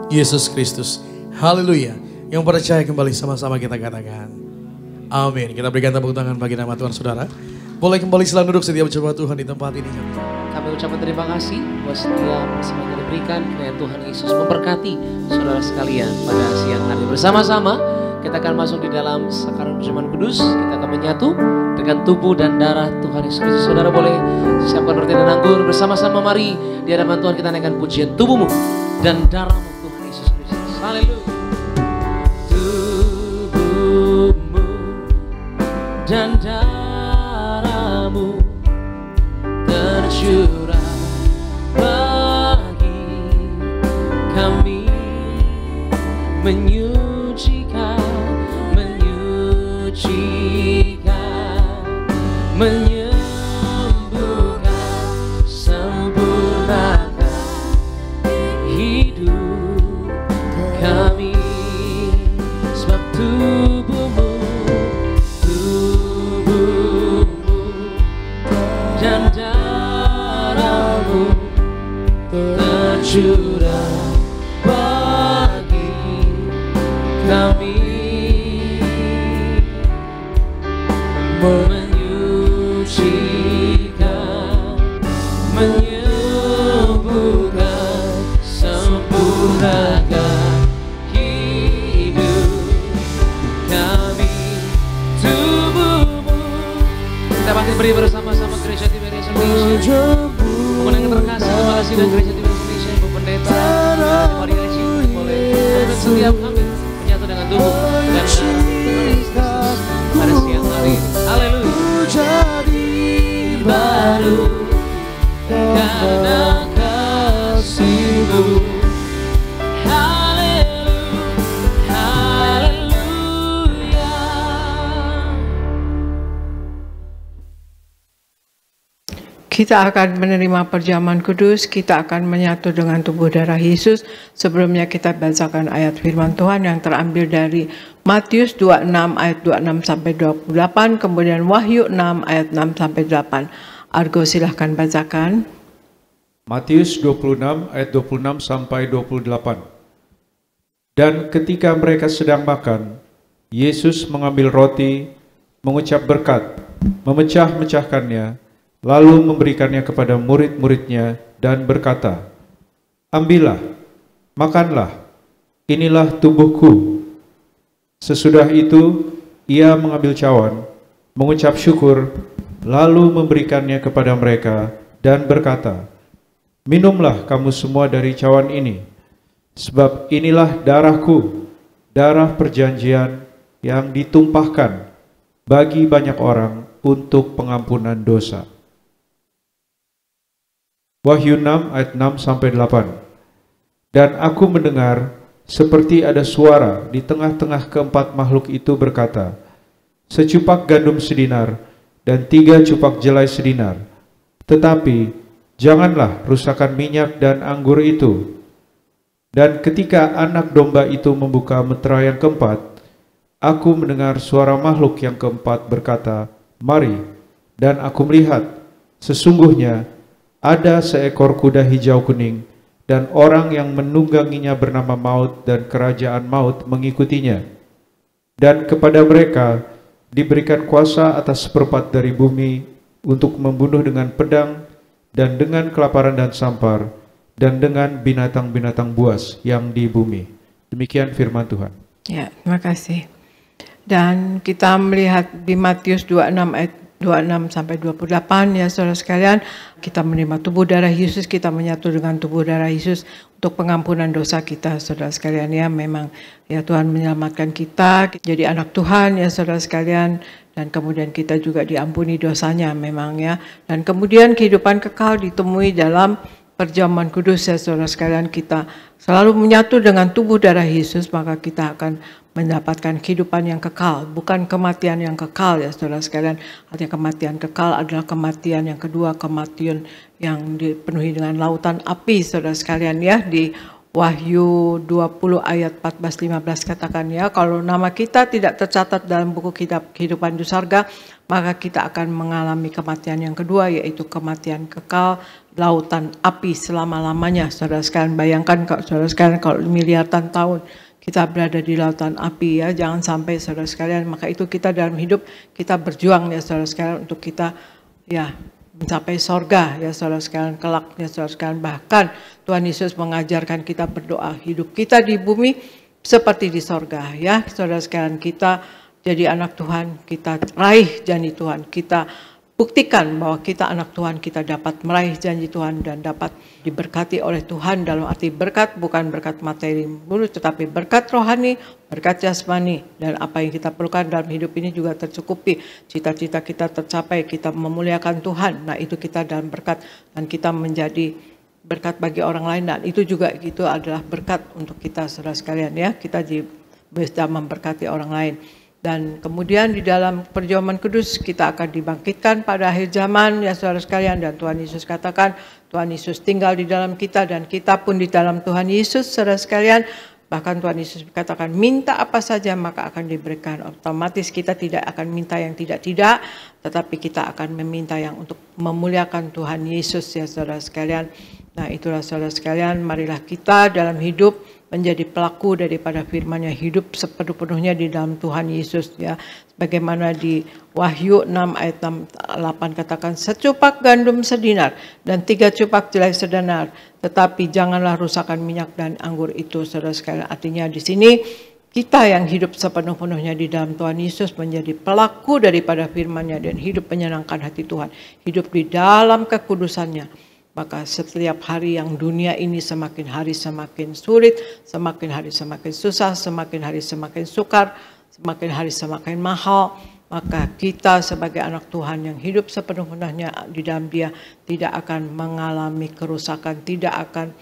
Yesus Kristus. Haleluya. Yang percaya kembali sama-sama kita katakan amin. Kita berikan tepuk tangan bagi nama Tuhan saudara. Boleh kembali silang duduk setiap jemaat Tuhan di tempat ini. Kami ucapkan terima kasih buat setiap persembahan yang diberikan. Kiranya Tuhan Yesus memberkati saudara sekalian pada siang hari. Bersama-sama kita akan masuk di dalam sakramen perjamuan kudus. Kita akan menyatu dengan tubuh dan darah Tuhan Yesus Kristus. Saudara boleh siapkan roti dan anggur. Bersama-sama mari di hadapan Tuhan kita naikkan pujian tubuhmu dan darahmu Tuhan Yesus Kristus. Haleluya. Tubuhmu dan darahmu tercurah bagi kami, menyucikan, menyembuhkan, sempurnakan hidup kami. Sebab tubuhmu dan darahmu tercurah bagi kami, menyucikan, menyembuhkan, sempurnakan hidup kami. Tubuhmu. Kita bangkit beri bersama-sama Gereja Tiberias Indonesia. Mengenang yang terkasih Gembala Sidang Gereja Tiberias Indonesia, Ibu Pendeta Pariaji, boleh dan setiap kami menyatu dengan tubuh dan darah Tuhan Yesus pada siang hari ini. Haleluya. Jadi baru karena kasih-Mu. Kita akan menerima perjamuan kudus, kita akan menyatu dengan tubuh darah Yesus. Sebelumnya kita bacakan ayat firman Tuhan yang terambil dari Matius 26 ayat 26 sampai 28, kemudian Wahyu 6 ayat 6 sampai 8. Argo silahkan bacakan. Matius 26 ayat 26 sampai 28. Dan ketika mereka sedang makan, Yesus mengambil roti, mengucap berkat, memecah-mecahkannya, lalu memberikannya kepada murid-muridnya dan berkata, "Ambillah, makanlah, inilah tubuhku." Sesudah itu ia mengambil cawan, mengucap syukur, lalu memberikannya kepada mereka dan berkata, "Minumlah kamu semua dari cawan ini, sebab inilah darahku, darah perjanjian yang ditumpahkan bagi banyak orang untuk pengampunan dosa." Wahyu 6 ayat 6-8. Dan aku mendengar seperti ada suara di tengah-tengah keempat makhluk itu berkata, "Secupak gandum sedinar dan 3 cupak jelai sedinar, tetapi janganlah rusakkan minyak dan anggur itu." Dan ketika anak domba itu membuka meterai yang keempat, aku mendengar suara makhluk yang keempat berkata, "Mari." Dan aku melihat, sesungguhnya ada seekor kuda hijau kuning, dan orang yang menungganginya bernama Maut, dan kerajaan maut mengikutinya. Dan kepada mereka diberikan kuasa atas seperempat dari bumi untuk membunuh dengan pedang, dan dengan kelaparan dan sampar, dan dengan binatang-binatang buas yang di bumi. Demikian firman Tuhan. Ya, terima kasih. Dan kita melihat di Matius 26 ayat 26-28 ya saudara sekalian, kita menerima tubuh darah Yesus, kita menyatu dengan tubuh darah Yesus untuk pengampunan dosa kita saudara sekalian ya. Memang ya Tuhan menyelamatkan kita jadi anak Tuhan ya saudara sekalian, dan kemudian kita juga diampuni dosanya memang ya. Dan kemudian kehidupan kekal ditemui dalam perjamuan kudus ya saudara sekalian. Kita selalu menyatu dengan tubuh darah Yesus, maka kita akan mendapatkan kehidupan yang kekal, bukan kematian yang kekal ya saudara sekalian. Artinya kematian kekal adalah kematian yang kedua, kematian yang dipenuhi dengan lautan api saudara sekalian ya. Di Wahyu 20 ayat 14-15 katakan ya, kalau nama kita tidak tercatat dalam buku kitab kehidupan di surga, maka kita akan mengalami kematian yang kedua, yaitu kematian kekal, lautan api selama-lamanya. Saudara sekalian bayangkan kalau saudara sekalian kalau miliaran tahun kita berada di lautan api ya, jangan sampai saudara sekalian. Maka itu kita dalam hidup kita berjuang ya saudara sekalian untuk kita ya mencapai sorga ya saudara sekalian kelak ya saudara sekalian. Bahkan Tuhan Yesus mengajarkan kita berdoa hidup kita di bumi seperti di sorga ya saudara sekalian. Kita jadi anak Tuhan, kita raih janji Tuhan, kita buktikan bahwa kita anak Tuhan, kita dapat meraih janji Tuhan dan dapat diberkati oleh Tuhan. Dalam arti berkat bukan berkat materi mulut, tetapi berkat rohani, berkat jasmani. Dan apa yang kita perlukan dalam hidup ini juga tercukupi. Cita-cita kita tercapai, kita memuliakan Tuhan. Nah itu kita dalam berkat, dan kita menjadi berkat bagi orang lain. Dan itu juga itu adalah berkat untuk kita saudara sekalian ya. Kita bisa memberkati orang lain. Dan kemudian di dalam perjamuan kudus kita akan dibangkitkan pada akhir zaman ya saudara sekalian. Dan Tuhan Yesus katakan Tuhan Yesus tinggal di dalam kita dan kita pun di dalam Tuhan Yesus saudara sekalian. Bahkan Tuhan Yesus katakan minta apa saja maka akan diberikan. Otomatis kita tidak akan minta yang tidak-tidak, tetapi kita akan meminta yang untuk memuliakan Tuhan Yesus ya saudara sekalian. Nah itulah saudara sekalian, marilah kita dalam hidup menjadi pelaku daripada firman-Nya, hidup sepenuh-penuhnya di dalam Tuhan Yesus ya. Bagaimana di Wahyu 6 ayat 8 katakan, secupak gandum sedinar dan 3 cupak jelai sedinar, tetapi janganlah rusakkan minyak dan anggur itu saudara sekalian. Artinya di sini kita yang hidup sepenuh-penuhnya di dalam Tuhan Yesus menjadi pelaku daripada firman-Nya dan hidup menyenangkan hati Tuhan, hidup di dalam kekudusan-Nya. Maka setiap hari yang dunia ini semakin hari semakin sulit, semakin hari semakin susah, semakin hari semakin sukar, semakin hari semakin mahal. Maka kita sebagai anak Tuhan yang hidup sepenuh-penuhnya di dalam Dia tidak akan mengalami kerusakan, tidak akan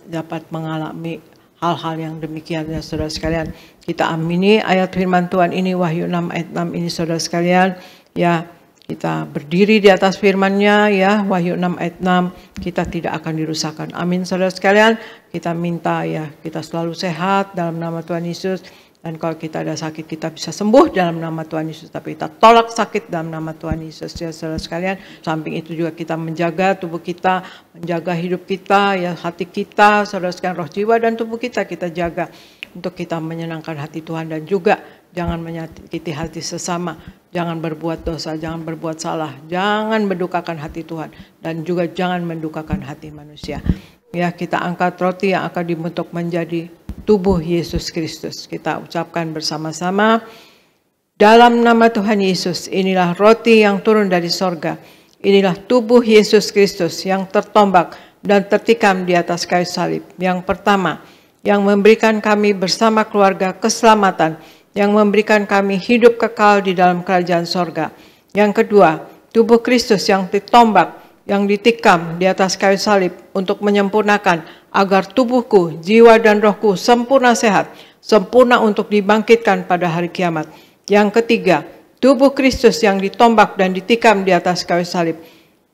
dapat mengalami hal-hal yang demikian ya saudara sekalian. Kita amini ayat firman Tuhan ini, Wahyu 6 ayat 6 ini saudara sekalian ya. Kita berdiri di atas firman-Nya ya, Wahyu 6 ayat 6, kita tidak akan dirusakkan. Amin saudara sekalian. Kita minta ya, kita selalu sehat dalam nama Tuhan Yesus. Dan kalau kita ada sakit, kita bisa sembuh dalam nama Tuhan Yesus. Tapi kita tolak sakit dalam nama Tuhan Yesus ya saudara sekalian. Samping itu juga kita menjaga tubuh kita, menjaga hidup kita ya, hati kita, saudara sekalian, roh jiwa dan tubuh kita jaga untuk kita menyenangkan hati Tuhan. Dan juga jangan menyakiti hati sesama, jangan berbuat dosa, jangan berbuat salah, jangan mendukakan hati Tuhan, dan juga jangan mendukakan hati manusia. Ya, kita angkat roti yang akan dibentuk menjadi tubuh Yesus Kristus. Kita ucapkan bersama-sama, Dalam nama Tuhan Yesus, inilah roti yang turun dari sorga. Inilah tubuh Yesus Kristus yang tertombak dan tertikam di atas kayu salib. Yang pertama, yang memberikan kami bersama keluarga keselamatan, yang memberikan kami hidup kekal di dalam kerajaan sorga. Yang kedua, tubuh Kristus yang ditombak, yang ditikam di atas kayu salib untuk menyempurnakan agar tubuhku, jiwa dan rohku sempurna sehat, sempurna untuk dibangkitkan pada hari kiamat. Yang ketiga, tubuh Kristus yang ditombak dan ditikam di atas kayu salib,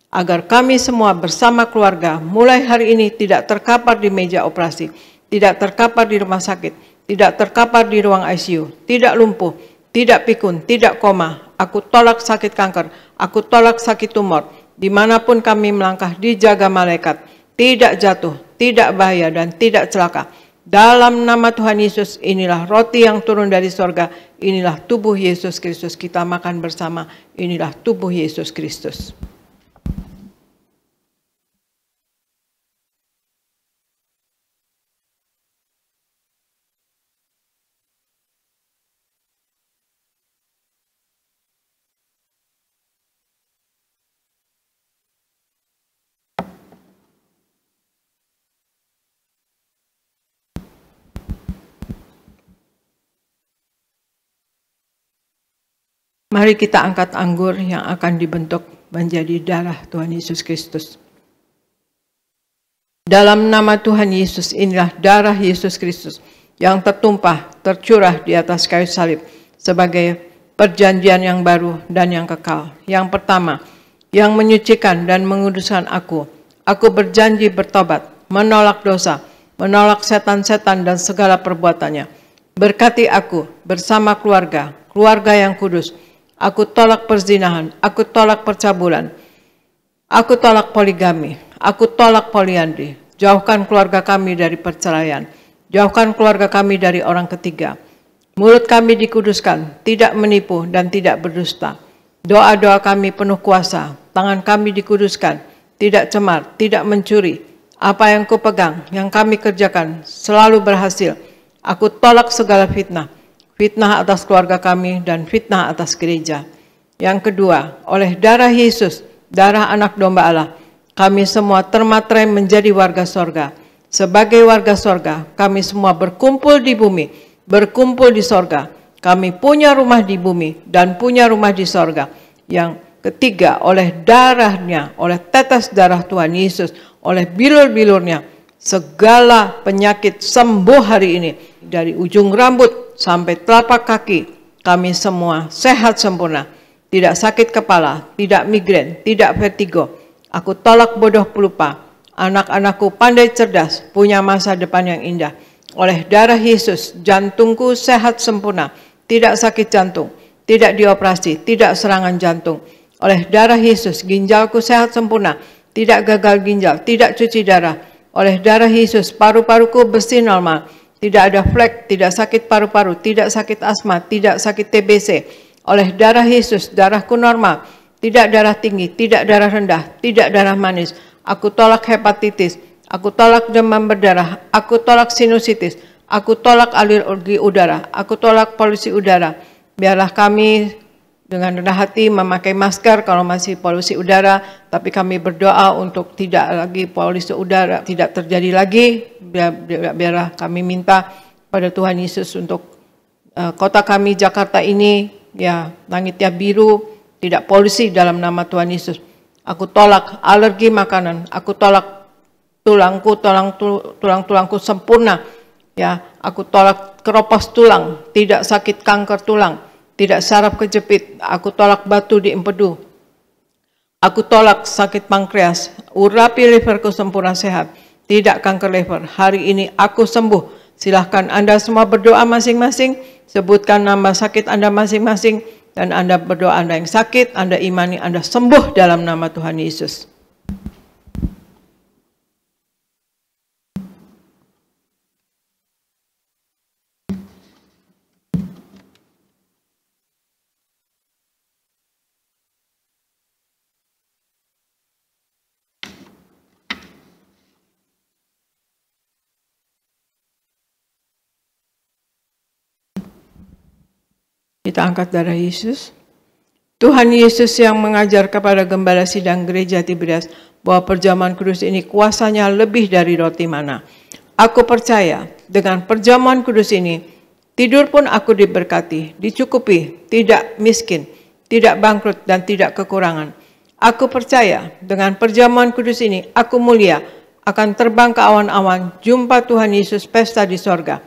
agar kami semua bersama keluarga mulai hari ini tidak terkapar di meja operasi, tidak terkapar di rumah sakit, tidak terkapar di ruang ICU, tidak lumpuh, tidak pikun, tidak koma. Aku tolak sakit kanker, aku tolak sakit tumor. Dimanapun kami melangkah dijaga malaikat, tidak jatuh, tidak bahaya, dan tidak celaka. Dalam nama Tuhan Yesus, inilah roti yang turun dari sorga, inilah tubuh Yesus Kristus. Kita makan bersama, inilah tubuh Yesus Kristus. Mari kita angkat anggur yang akan dibentuk menjadi darah Tuhan Yesus Kristus. Dalam nama Tuhan Yesus, inilah darah Yesus Kristus yang tertumpah, tercurah di atas kayu salib sebagai perjanjian yang baru dan yang kekal. Yang pertama, yang menyucikan dan menguduskan aku. Aku berjanji bertobat, menolak dosa, menolak setan-setan dan segala perbuatannya. Berkati aku bersama keluarga, keluarga yang kudus. Aku tolak perzinahan, aku tolak percabulan, aku tolak poligami, aku tolak poliandri. Jauhkan keluarga kami dari perceraian, jauhkan keluarga kami dari orang ketiga. Mulut kami dikuduskan, tidak menipu dan tidak berdusta. Doa-doa kami penuh kuasa, tangan kami dikuduskan, tidak cemar, tidak mencuri. Apa yang kupegang, yang kami kerjakan, selalu berhasil. Aku tolak segala fitnah. Fitnah atas keluarga kami dan fitnah atas gereja. Yang kedua, oleh darah Yesus, darah anak domba Allah, kami semua termaterai menjadi warga sorga. Sebagai warga sorga, kami semua berkumpul di bumi, berkumpul di sorga. Kami punya rumah di bumi dan punya rumah di sorga. Yang ketiga, oleh darahnya, oleh tetes darah Tuhan Yesus, oleh bilur-bilurnya, segala penyakit sembuh hari ini. Dari ujung rambut sampai telapak kaki, kami semua sehat sempurna. Tidak sakit kepala, tidak migrain, tidak vertigo. Aku tolak bodoh pelupa. Anak-anakku pandai cerdas, punya masa depan yang indah. Oleh darah Yesus, jantungku sehat sempurna. Tidak sakit jantung, tidak dioperasi, tidak serangan jantung. Oleh darah Yesus, ginjalku sehat sempurna. Tidak gagal ginjal, tidak cuci darah. Oleh darah Yesus, paru-paruku bersih normal. Tidak ada flek, tidak sakit paru-paru, tidak sakit asma, tidak sakit TBC. Oleh darah Yesus, darahku normal. Tidak darah tinggi, tidak darah rendah, tidak darah manis. Aku tolak hepatitis, aku tolak demam berdarah, aku tolak sinusitis, aku tolak alergi udara, aku tolak polusi udara. Biarlah kami dengan rendah hati memakai masker kalau masih polusi udara, tapi kami berdoa untuk tidak lagi polusi udara, tidak terjadi lagi. Biarlah kami minta pada Tuhan Yesus untuk kota kami Jakarta ini, ya langitnya biru, tidak polusi dalam nama Tuhan Yesus. Aku tolak alergi makanan, aku tolak tulang-tulangku sempurna, ya aku tolak keropos tulang, tidak sakit kanker tulang. Tidak saraf kejepit, aku tolak batu di empedu. Aku tolak sakit pankreas, urapi liverku sempurna sehat, tidak kanker liver. Hari ini aku sembuh. Silahkan Anda semua berdoa masing-masing, sebutkan nama sakit Anda masing-masing, dan Anda berdoa Anda yang sakit, Anda imani Anda sembuh dalam nama Tuhan Yesus. Kita angkat darah Yesus. Tuhan Yesus yang mengajar kepada gembala sidang gereja Tiberias bahwa perjamuan kudus ini kuasanya lebih dari roti mana. Aku percaya dengan perjamuan kudus ini, tidur pun aku diberkati, dicukupi, tidak miskin, tidak bangkrut, dan tidak kekurangan. Aku percaya dengan perjamuan kudus ini, aku mulia, akan terbang ke awan-awan, jumpa Tuhan Yesus pesta di sorga.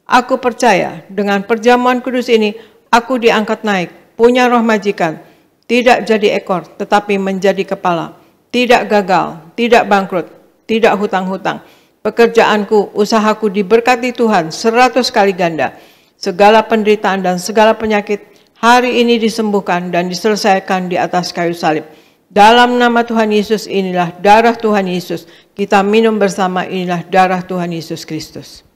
Aku percaya dengan perjamuan kudus ini, aku diangkat naik, punya roh majikan, tidak jadi ekor, tetapi menjadi kepala, tidak gagal, tidak bangkrut, tidak hutang-hutang. Pekerjaanku, usahaku diberkati Tuhan 100 kali ganda. Segala penderitaan dan segala penyakit hari ini disembuhkan dan diselesaikan di atas kayu salib. Dalam nama Tuhan Yesus, inilah darah Tuhan Yesus. Kita minum bersama, inilah darah Tuhan Yesus Kristus.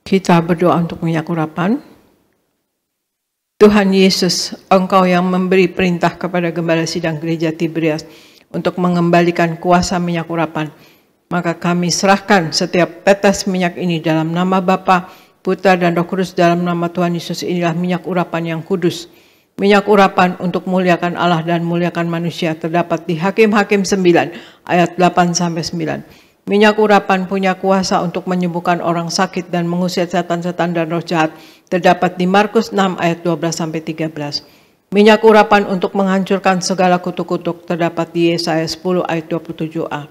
Kita berdoa untuk minyak urapan. Tuhan Yesus, Engkau yang memberi perintah kepada gembala sidang gereja Tiberias untuk mengembalikan kuasa minyak urapan. Maka kami serahkan setiap tetes minyak ini dalam nama Bapa, Putra, dan Roh Kudus. Dalam nama Tuhan Yesus, inilah minyak urapan yang kudus. Minyak urapan untuk muliakan Allah dan muliakan manusia terdapat di Hakim-Hakim 9 ayat 8-9. Minyak urapan punya kuasa untuk menyembuhkan orang sakit dan mengusir setan-setan dan roh jahat. Terdapat di Markus 6 ayat 12-13. Minyak urapan untuk menghancurkan segala kutuk-kutuk. Terdapat di Yesaya 10 ayat 27a.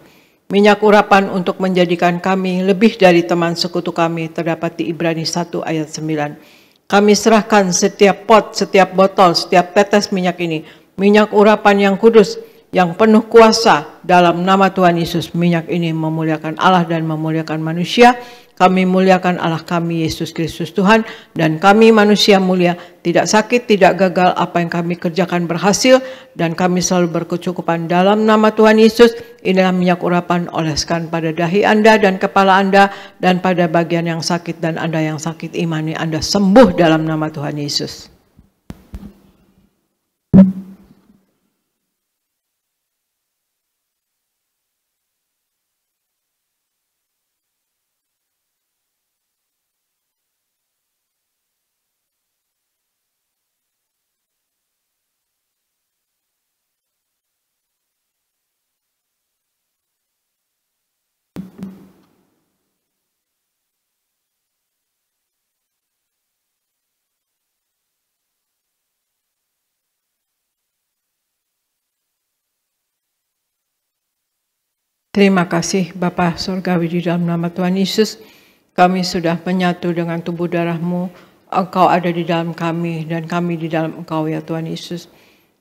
Minyak urapan untuk menjadikan kami lebih dari teman sekutu kami. Terdapat di Ibrani 1 ayat 9. Kami serahkan setiap pot, setiap botol, setiap tetes minyak ini. Minyak urapan yang kudus, yang penuh kuasa dalam nama Tuhan Yesus. Minyak ini memuliakan Allah dan memuliakan manusia. Kami muliakan Allah kami, Yesus Kristus Tuhan, dan kami manusia mulia, tidak sakit, tidak gagal, apa yang kami kerjakan berhasil, dan kami selalu berkecukupan dalam nama Tuhan Yesus. Inilah minyak urapan, oleskan pada dahi Anda dan kepala Anda, dan pada bagian yang sakit, dan Anda yang sakit imani Anda sembuh dalam nama Tuhan Yesus. Terima kasih Bapa Surgawi, di dalam nama Tuhan Yesus kami sudah menyatu dengan tubuh darah-Mu. Engkau ada di dalam kami dan kami di dalam Engkau ya Tuhan Yesus.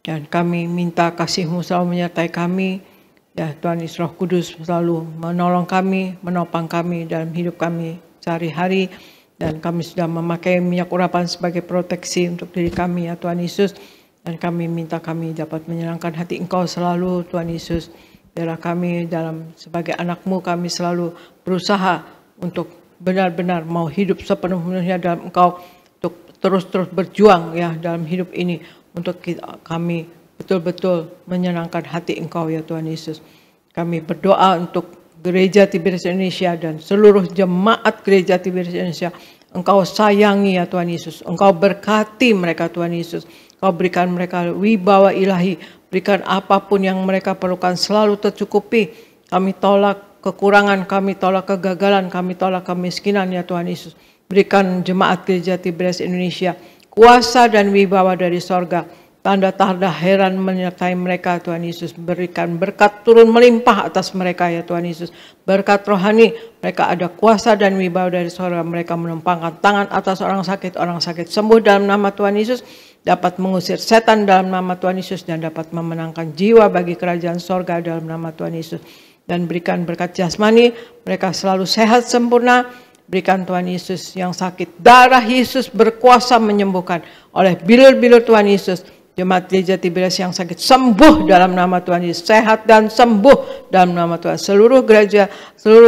Dan kami minta kasih-Mu selalu menyertai kami. Ya Tuhan Yesus, Roh Kudus selalu menolong kami, menopang kami dalam hidup kami sehari-hari. Dan kami sudah memakai minyak urapan sebagai proteksi untuk diri kami ya Tuhan Yesus. Dan kami minta kami dapat menyenangkan hati Engkau selalu Tuhan Yesus. Biarlah kami dalam sebagai anak-Mu, kami selalu berusaha untuk benar-benar mau hidup sepenuhnya dalam Engkau, untuk terus-terus berjuang ya dalam hidup ini, untuk kami betul-betul menyenangkan hati Engkau ya Tuhan Yesus. Kami berdoa untuk Gereja Tiberias Indonesia dan seluruh jemaat Gereja Tiberias Indonesia. Engkau sayangi ya Tuhan Yesus, Engkau berkati mereka Tuhan Yesus, Engkau berikan mereka wibawa ilahi, berikan apapun yang mereka perlukan selalu tercukupi. Kami tolak kekurangan, kami tolak kegagalan, kami tolak kemiskinan ya Tuhan Yesus. Berikan jemaat Gereja Tiberias Indonesia kuasa dan wibawa dari sorga. Tanda-tanda heran menyertai mereka Tuhan Yesus. Berikan berkat turun melimpah atas mereka ya Tuhan Yesus. Berkat rohani, mereka ada kuasa dan wibawa dari sorga. Mereka menumpangkan tangan atas orang sakit sembuh dalam nama Tuhan Yesus. Dapat mengusir setan dalam nama Tuhan Yesus dan dapat memenangkan jiwa bagi kerajaan sorga dalam nama Tuhan Yesus. dan berikan berkat jasmani, mereka selalu sehat sempurna. Berikan Tuhan Yesus yang sakit, darah Yesus berkuasa menyembuhkan. Oleh bilur-bilur Tuhan Yesus, jemaat gereja Tiberias yang sakit sembuh dalam nama Tuhan Yesus, sehat dan sembuh dalam nama Tuhan. Seluruh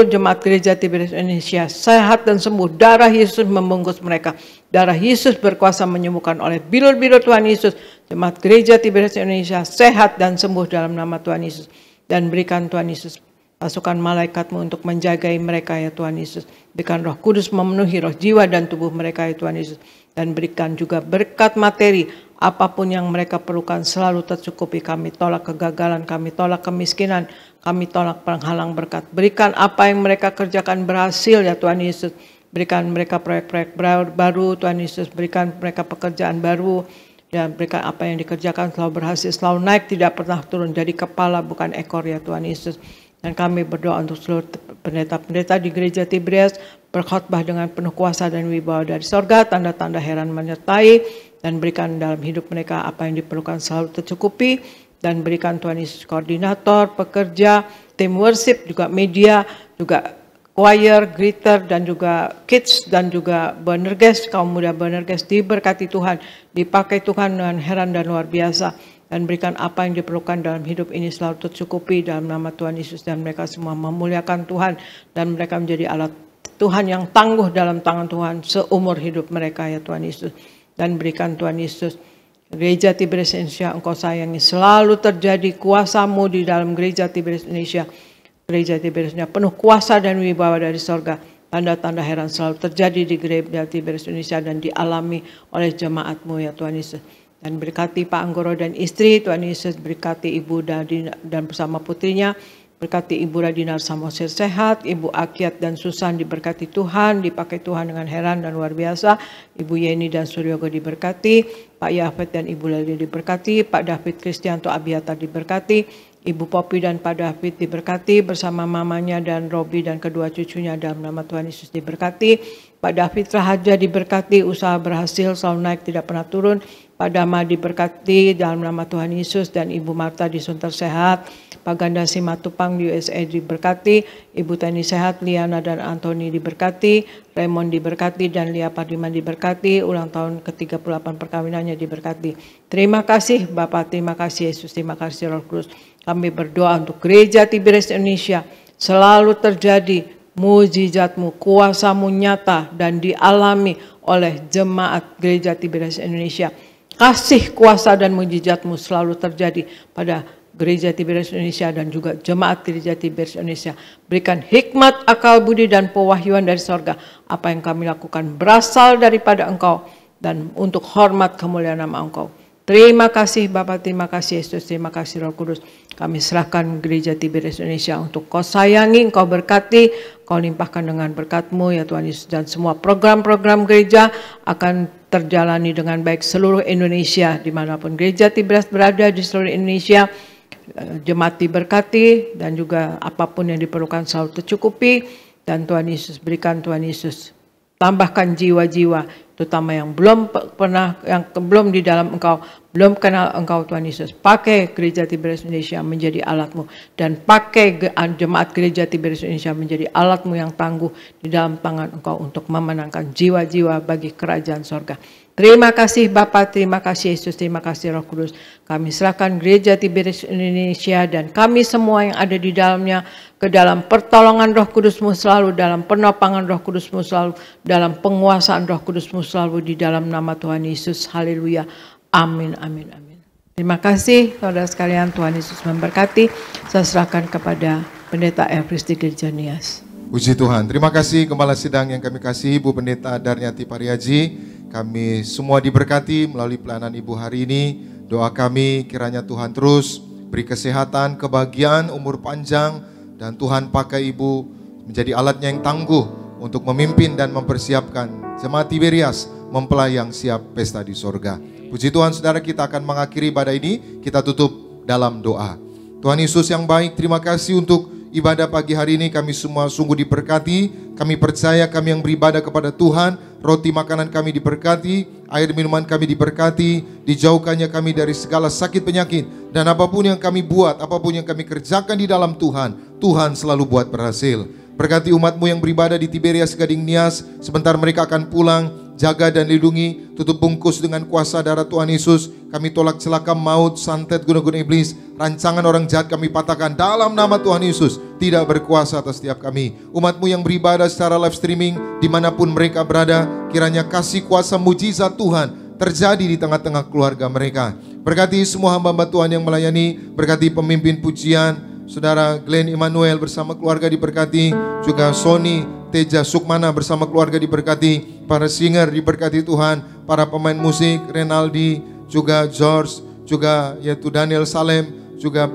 jemaat gereja Tiberias Indonesia sehat dan sembuh. Darah Yesus membungkus mereka. Darah Yesus berkuasa menyembuhkan. Oleh bilur-bilur Tuhan Yesus, jemaat gereja Tiberias Indonesia sehat dan sembuh dalam nama Tuhan Yesus. Dan berikan Tuhan Yesus pasukan malaikat-Mu untuk menjagai mereka ya Tuhan Yesus. Berikan Roh Kudus memenuhi roh, jiwa dan tubuh mereka ya Tuhan Yesus. Dan berikan juga berkat materi, apapun yang mereka perlukan selalu tercukupi. Kami tolak kegagalan, kami tolak kemiskinan, kami tolak penghalang berkat. Berikan apa yang mereka kerjakan berhasil ya Tuhan Yesus. Berikan mereka proyek-proyek baru Tuhan Yesus. Berikan mereka pekerjaan baru. Dan berikan apa yang dikerjakan selalu berhasil, selalu naik, tidak pernah turun. Jadi kepala bukan ekor ya Tuhan Yesus. Dan kami berdoa untuk seluruh pendeta-pendeta di gereja Tiberias berkhotbah dengan penuh kuasa dan wibawa dari sorga, tanda-tanda heran menyertai, dan berikan dalam hidup mereka apa yang diperlukan selalu tercukupi. Dan berikan Tuhan Yesus koordinator, pekerja, tim worship, juga media, juga choir, greeter, dan juga kids, dan juga Bonerges, kaum muda Bonerges, diberkati Tuhan, dipakai Tuhan dengan heran dan luar biasa, dan berikan apa yang diperlukan dalam hidup ini selalu tercukupi dalam nama Tuhan Yesus, dan mereka semua memuliakan Tuhan, dan mereka menjadi alat Tuhan yang tangguh dalam tangan Tuhan seumur hidup mereka ya Tuhan Yesus. Dan berikan Tuhan Yesus, gereja Tiberias Indonesia Engkau sayangi, selalu terjadi kuasa-Mu di dalam gereja Tiberias Indonesia. Gereja Tiberias penuh kuasa dan wibawa dari sorga. Tanda-tanda heran selalu terjadi di gereja Tiberias Indonesia dan dialami oleh jemaat-Mu ya Tuhan Yesus. Dan berkati Pak Anggoro dan istri Tuhan Yesus, berkati Ibu Dadina dan bersama putrinya, berkati Ibu Radina Samosir sehat, Ibu Akiat dan Susan diberkati Tuhan, dipakai Tuhan dengan heran dan luar biasa. Ibu Yeni dan Suryogo diberkati, Pak Yafet dan Ibu Lali diberkati, Pak David Kristianto Abiata diberkati, Ibu Popi dan Pak David diberkati bersama mamanya dan Robi dan kedua cucunya dalam nama Tuhan Yesus diberkati. Pak David Rahaja diberkati, usaha berhasil, selalu naik tidak pernah turun. Pak Dama diberkati dalam nama Tuhan Yesus, dan Ibu Marta di Sunter sehat. Pak Ganda Simatupang di USA diberkati, Ibu Tani sehat, Liana dan Antoni diberkati, Raymond diberkati, dan Lia Pardiman diberkati, ulang tahun ke-38 perkawinannya diberkati. Terima kasih Bapak, terima kasih Yesus, terima kasih Roh Kudus. Kami berdoa untuk gereja Tiberias Indonesia, selalu terjadi mujizat-Mu, kuasa-Mu nyata dan dialami oleh jemaat gereja Tiberias Indonesia. Kasih kuasa dan mujizat-Mu selalu terjadi pada gereja Tiberias Indonesia dan juga jemaat gereja Tiberias Indonesia. Berikan hikmat, akal budi dan pewahyuan dari sorga. Apa yang kami lakukan berasal daripada Engkau dan untuk hormat kemuliaan nama Engkau. Terima kasih Bapak, terima kasih Yesus, terima kasih Roh Kudus. Kami serahkan gereja Tiberias Indonesia untuk Kau sayangi, Kau berkati, Kau limpahkan dengan berkat-Mu ya Tuhan Yesus. Dan semua program-program gereja akan terjalani dengan baik seluruh Indonesia, dimanapun gereja Tiberias berada di seluruh Indonesia. Jemaat diberkati dan juga apapun yang diperlukan selalu tercukupi. Dan Tuhan Yesus berikan, Tuhan Yesus tambahkan jiwa-jiwa terutama yang belum di dalam Engkau, belum kenal Engkau Tuhan Yesus. Pakai gereja Tiberias Indonesia menjadi alat-Mu, dan pakai jemaat gereja Tiberias Indonesia menjadi alat-Mu yang tangguh di dalam tangan Engkau untuk memenangkan jiwa-jiwa bagi kerajaan sorga. Terima kasih Bapa, terima kasih Yesus, terima kasih Roh Kudus. Kami serahkan gereja Tiberias Indonesia dan kami semua yang ada di dalamnya ke dalam pertolongan Roh Kudus-Mu selalu, dalam penopangan Roh Kudus-Mu selalu, dalam penguasaan Roh Kudus-Mu selalu di dalam nama Tuhan Yesus. Haleluya. Amin, amin, amin. Terima kasih saudara sekalian, Tuhan Yesus memberkati. Saya serahkan kepada Pendeta Evristi Gereja Nias. Puji Tuhan. Terima kasih Gembala Sidang yang kami kasihi, Ibu Pendeta Darniati Pariaji. Kami semua diberkati melalui pelayanan Ibu hari ini. Doa kami kiranya Tuhan terus beri kesehatan, kebahagiaan, umur panjang, dan Tuhan pakai Ibu menjadi alatnya yang tangguh untuk memimpin dan mempersiapkan jemaat Tiberias mempelai yang siap pesta di sorga. Puji Tuhan, saudara, kita akan mengakhiri ibadah ini. Kita tutup dalam doa. Tuhan Yesus yang baik, terima kasih untuk ibadah pagi hari ini. Kami semua sungguh diberkati. Kami percaya kami yang beribadah kepada Tuhan, roti makanan kami diberkati, air minuman kami diberkati, dijauhkannya kami dari segala sakit penyakit. Dan apapun yang kami buat, apapun yang kami kerjakan di dalam Tuhan, Tuhan selalu buat berhasil. Berkati umat-Mu yang beribadah di Tiberias Gading Nias, sebentar mereka akan pulang, jaga dan lindungi, tutup bungkus dengan kuasa darah Tuhan Yesus. Kami tolak celaka maut, santet guna-guna iblis, rancangan orang jahat kami patahkan dalam nama Tuhan Yesus, tidak berkuasa atas setiap kami. Umat-Mu yang beribadah secara live streaming, dimanapun mereka berada, kiranya kasih kuasa mujizat Tuhan terjadi di tengah-tengah keluarga mereka. Berkati semua hamba-hamba Tuhan yang melayani, berkati pemimpin pujian, Saudara Glenn Emmanuel bersama keluarga diberkati, juga Sony Teja Sukmana bersama keluarga diberkati, para singer diberkati Tuhan, para pemain musik Renaldi, juga George, juga yaitu Daniel Salem, juga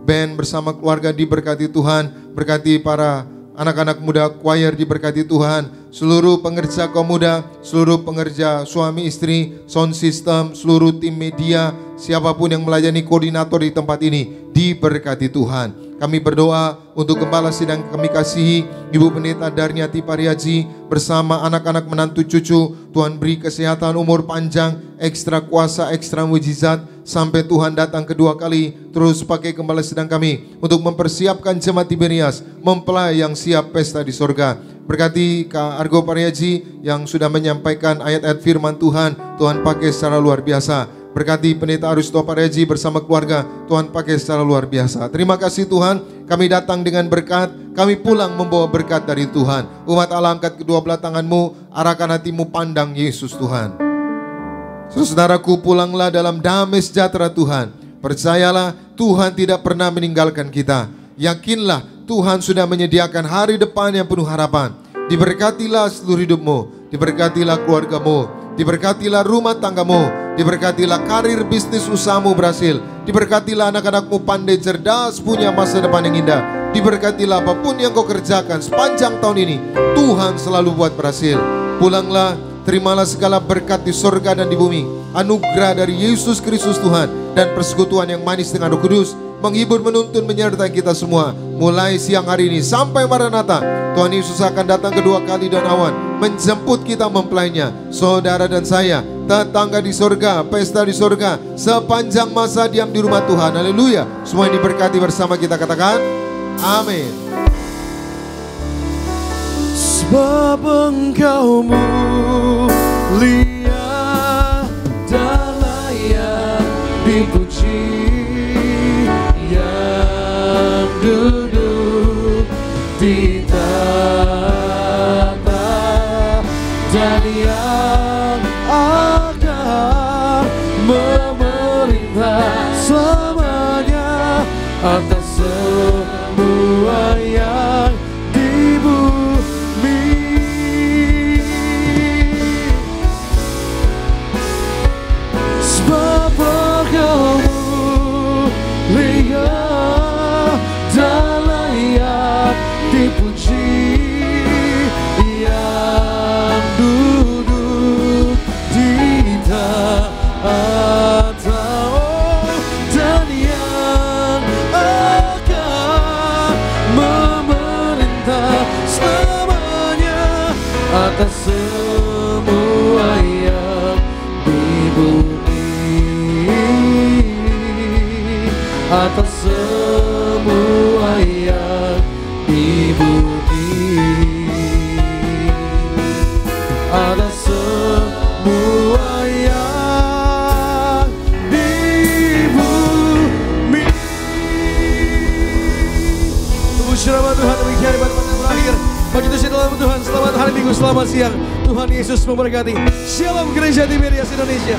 band bersama keluarga diberkati Tuhan. Berkati para anak-anak muda choir diberkati Tuhan, seluruh pengerja kaum muda, seluruh pengerja suami istri, sound system, seluruh tim media, siapapun yang melayani koordinator di tempat ini diberkati Tuhan. Kami berdoa untuk gembala sidang kami kasihi Ibu Pendeta Darniati Pariaji bersama anak-anak menantu cucu. Tuhan beri kesehatan, umur panjang, ekstra kuasa, ekstra mujizat sampai Tuhan datang kedua kali. Terus pakai gembala sidang kami untuk mempersiapkan jemaat Tiberias mempelai yang siap pesta di sorga. Berkati Kak Argo Pariaji yang sudah menyampaikan ayat-ayat firman Tuhan, Tuhan pakai secara luar biasa. Berkati Pendeta Aristo Pariaji bersama keluarga, Tuhan pakai secara luar biasa. Terima kasih Tuhan, kami datang dengan berkat, kami pulang membawa berkat dari Tuhan. Umat Allah, angkat kedua belah tanganmu, arahkan hatimu pandang Yesus Tuhan. Saudaraku, pulanglah dalam damai sejahtera Tuhan. Percayalah, Tuhan tidak pernah meninggalkan kita. Yakinlah, Tuhan sudah menyediakan hari depan yang penuh harapan. Diberkatilah seluruh hidupmu, diberkatilah keluargamu, diberkatilah rumah tanggamu, diberkatilah karir bisnis usahamu berhasil, diberkatilah anak-anakmu pandai cerdas punya masa depan yang indah, diberkatilah apapun yang kau kerjakan sepanjang tahun ini, Tuhan selalu buat berhasil. Pulanglah, terimalah segala berkat di sorga dan di bumi, anugerah dari Yesus Kristus Tuhan dan persekutuan yang manis dengan Roh Kudus menghibur, menuntun, menyertai kita semua mulai siang hari ini sampai Maranatha. Tuhan Yesus akan datang kedua kali dan awan menjemput kita mempelainya. Saudara dan saya, tetangga di sorga, pesta di sorga, sepanjang masa diam di rumah Tuhan. Haleluya. Semua yang diberkati bersama kita katakan amin. Sebab Engkau mulia dan layak dipuji, yang duduk di tahta dan yang akan memerintah selamanya atas semua yang di bumi. Sebab Engkau mulia dan layak dipuji, yang duduk di tahta dan yang akan memerintah selamanya atas semua yang di bumi, atas semua yang di bumi, atas semua yang di bumi. Tepuk syarabat Tuhan demikian ibadah yang berakhir. Bagi itu dalam Tuhan, selamat hari Minggu, selamat siang. Tuhan Yesus memberkati. Shalom Gereja Tiberias Indonesia.